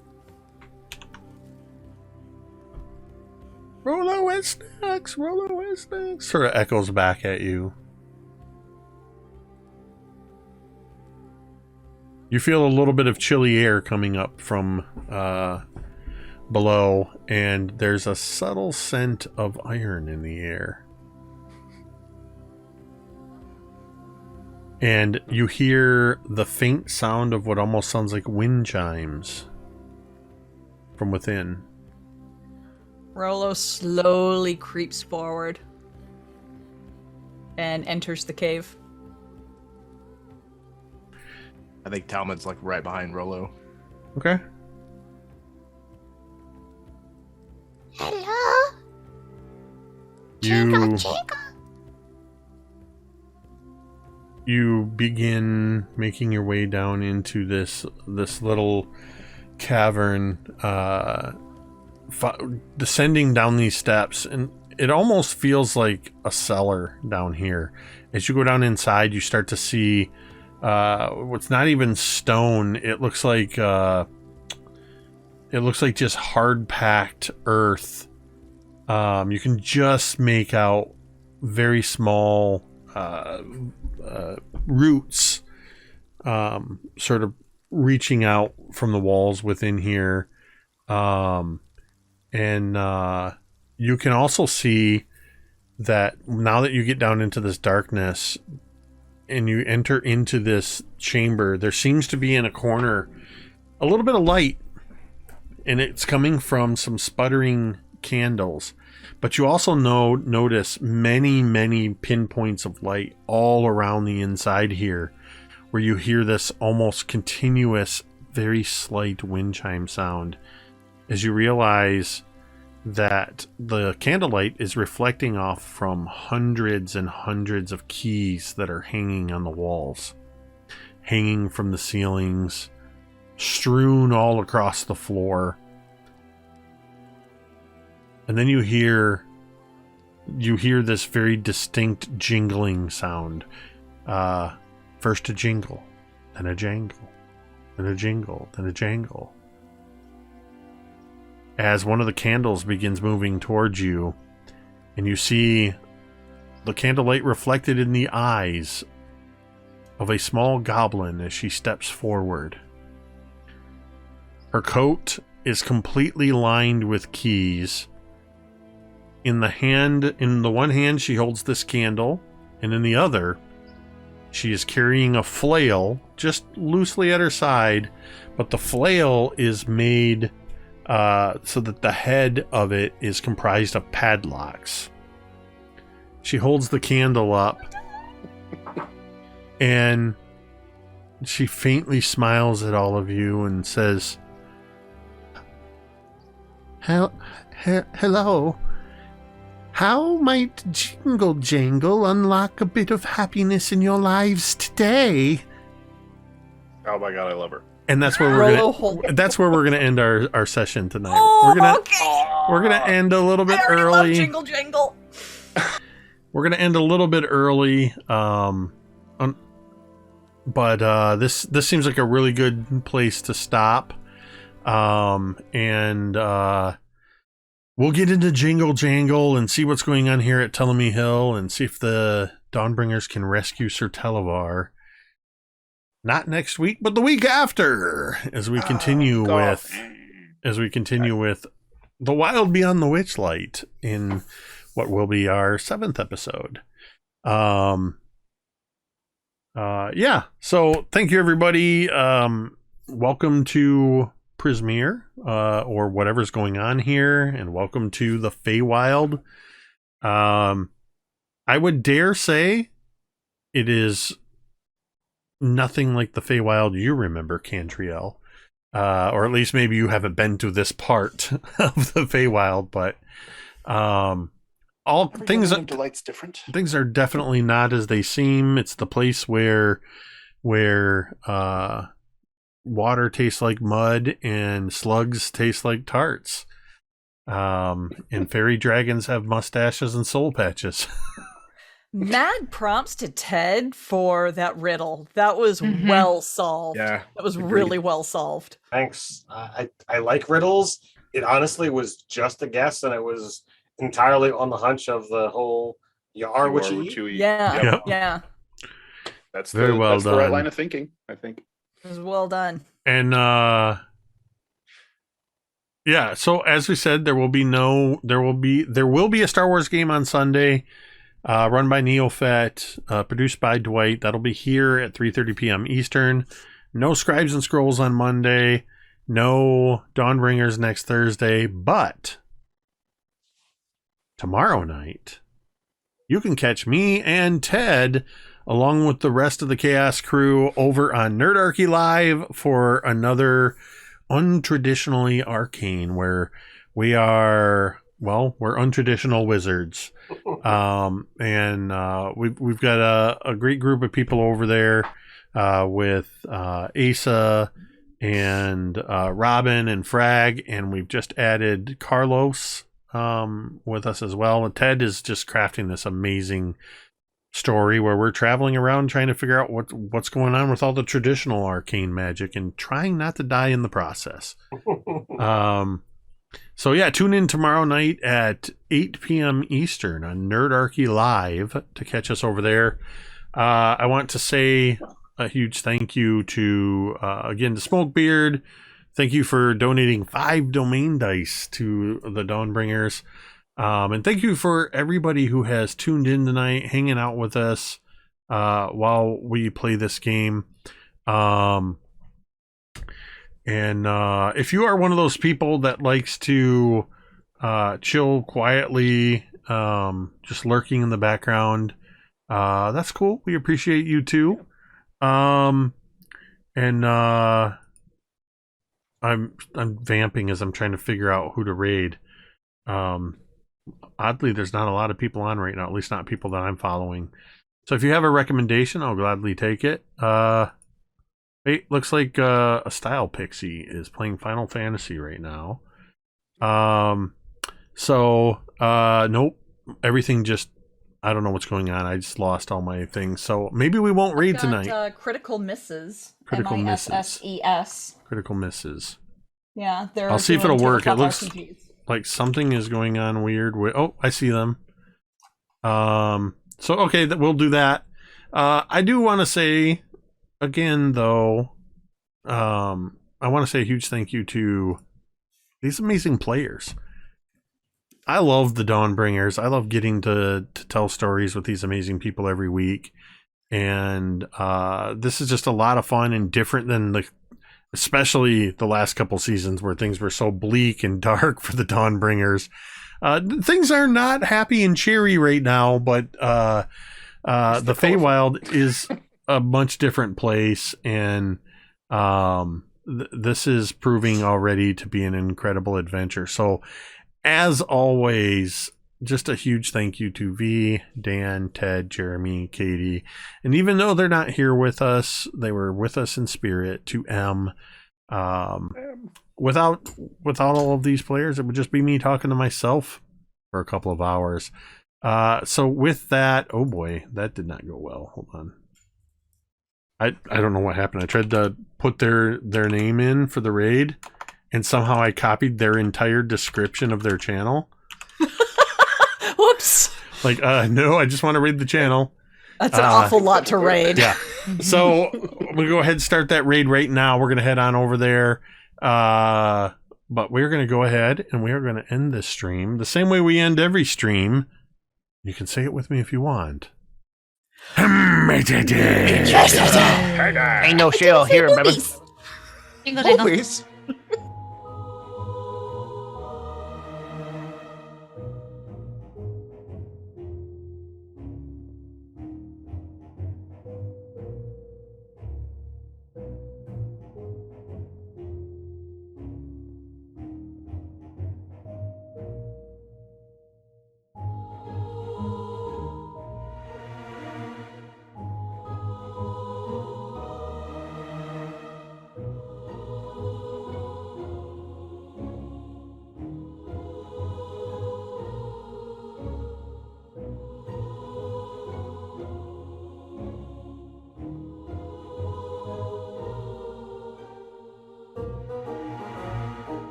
Rollo has snacks, Rollo has snacks, sort of echoes back at you. You feel a little bit of chilly air coming up from below, and there's a subtle scent of iron in the air. And you hear the faint sound of what almost sounds like wind chimes from within. Rollo slowly creeps forward and enters the cave. I think Talmud's right behind Rollo. Okay. Hello? Jingle Jangle? You begin making your way down into this little cavern, descending down these steps, and it almost feels like a cellar down here. As you go down inside, you start to see what's not even stone. It looks like just hard packed earth. You can just make out very small roots sort of reaching out from the walls within here. And you can also see that now that you get down into this darkness, and you enter into this chamber, there seems to be in a corner a little bit of light, and it's coming from some sputtering candles. But you also notice many pinpoints of light all around the inside here, where you hear this almost continuous, very slight wind chime sound as you realize that the candlelight is reflecting off from hundreds and hundreds of keys that are hanging on the walls, hanging from the ceilings, strewn all across the floor. And then you hear this very distinct jingling sound. First a jingle, then a jangle, then a jingle, then a jangle. As one of the candles begins moving towards you, and you see the candlelight reflected in the eyes of a small goblin as she steps forward. Her coat is completely lined with keys. In the one hand, she holds this candle, and in the other, she is carrying a flail just loosely at her side, but the flail is made so that the head of it is comprised of padlocks. She holds the candle up, and she faintly smiles at all of you and says, "Hello. How might Jingle Jangle unlock a bit of happiness in your lives today?" Oh my god, I love her. And that's where we're gonna end our session tonight. Oh, we're gonna end a little bit early. Love Jingle Jangle. We're gonna end a little bit early. But this seems like a really good place to stop. And we'll get into Jingle Jangle and see what's going on here at Telemy Hill and see if the Dawnbringers can rescue Sir Televar. Not next week, but the week after, as we continue with The Wild Beyond the Witchlight in what will be our 7th episode. Yeah. So thank you, everybody. Welcome to Prismere, or whatever's going on here, and welcome to the Feywild. I would dare say it is nothing like the Feywild you remember, Cantriel. Or at least maybe you haven't been to this part of the Feywild, but all things Delight's different. Things are definitely not as they seem. It's the place where water tastes like mud and slugs taste like tarts. And fairy dragons have mustaches and soul patches. Mad prompts to Ted for that riddle. That was well solved. Yeah, that was really well solved. Thanks. I like riddles. It honestly was just a guess, and it was entirely on the hunch of the whole "you are what you eat." Yeah. That's very well that's done. The right line of thinking, I think. It was well done. And yeah, so as we said, there will be a Star Wars game on Sunday, run by Neophet, produced by Dwight. That'll be here at 3:30 p.m. Eastern. No Scribes and Scrolls on Monday. No Dawnbringers next Thursday. But tomorrow night, you can catch me and Ted along with the rest of the Chaos crew over on Nerdarchy Live for another untraditionally arcane, where we're untraditional wizards. And we've got a great group of people over there with Asa and Robin and Frag, and we've just added Carlos with us as well. And Ted is just crafting this amazing story where we're traveling around trying to figure out what's going on with all the traditional arcane magic and trying not to die in the process. So yeah, tune in tomorrow night at 8 p.m. Eastern on Nerdarchy Live to catch us over there. I want to say a huge thank you to, again, to Smokebeard. Thank you for donating 5 domain dice to the Dawnbringers. And thank you for everybody who has tuned in tonight, hanging out with us. while we play this game. And if you are one of those people that likes to chill quietly, just lurking in the background, that's cool. We appreciate you too. I'm vamping as I'm trying to figure out who to raid. Oddly, there's not a lot of people on right now, at least not people that I'm following. So if you have a recommendation, I'll gladly take it. It looks like a Style Pixie is playing Final Fantasy right now. Nope. Everything just, I don't know what's going on. I just lost all my things. So maybe we won't raid tonight. Critical Misses. Critical Misses. MISSES. Critical Misses. Yeah, I'll see if it'll work. It looks RPGs. like something is going on weird with, oh, I see them. So okay, we'll do that. I do want to say again though, I want to say a huge thank you to these amazing players. I love the Dawnbringers. I love getting to tell stories with these amazing people every week. And this is just a lot of fun and different than especially the last couple seasons where things were so bleak and dark for the Dawnbringers. Things are not happy and cheery right now, but the Feywild is a much different place, and this is proving already to be an incredible adventure. So, as always, just a huge thank you to V, Dan, Ted, Jeremy, Katie, and even though they're not here with us, they were with us in spirit, to M. Without all of these players, it would just be me talking to myself for a couple of hours. So with that, oh boy, that did not go well. Hold on. I don't know what happened. I tried to put their name in for the raid, and somehow I copied their entire description of their channel. Whoops. Like, no, I just want to raid the channel. That's an awful lot to raid. Yeah. So we'll go ahead and start that raid right now. We're going to head on over there. But we're going to go ahead and we are going to end this stream the same way we end every stream. You can say it with me if you want. Ain't no shell here, baby. Jingle, jingle. Boobies?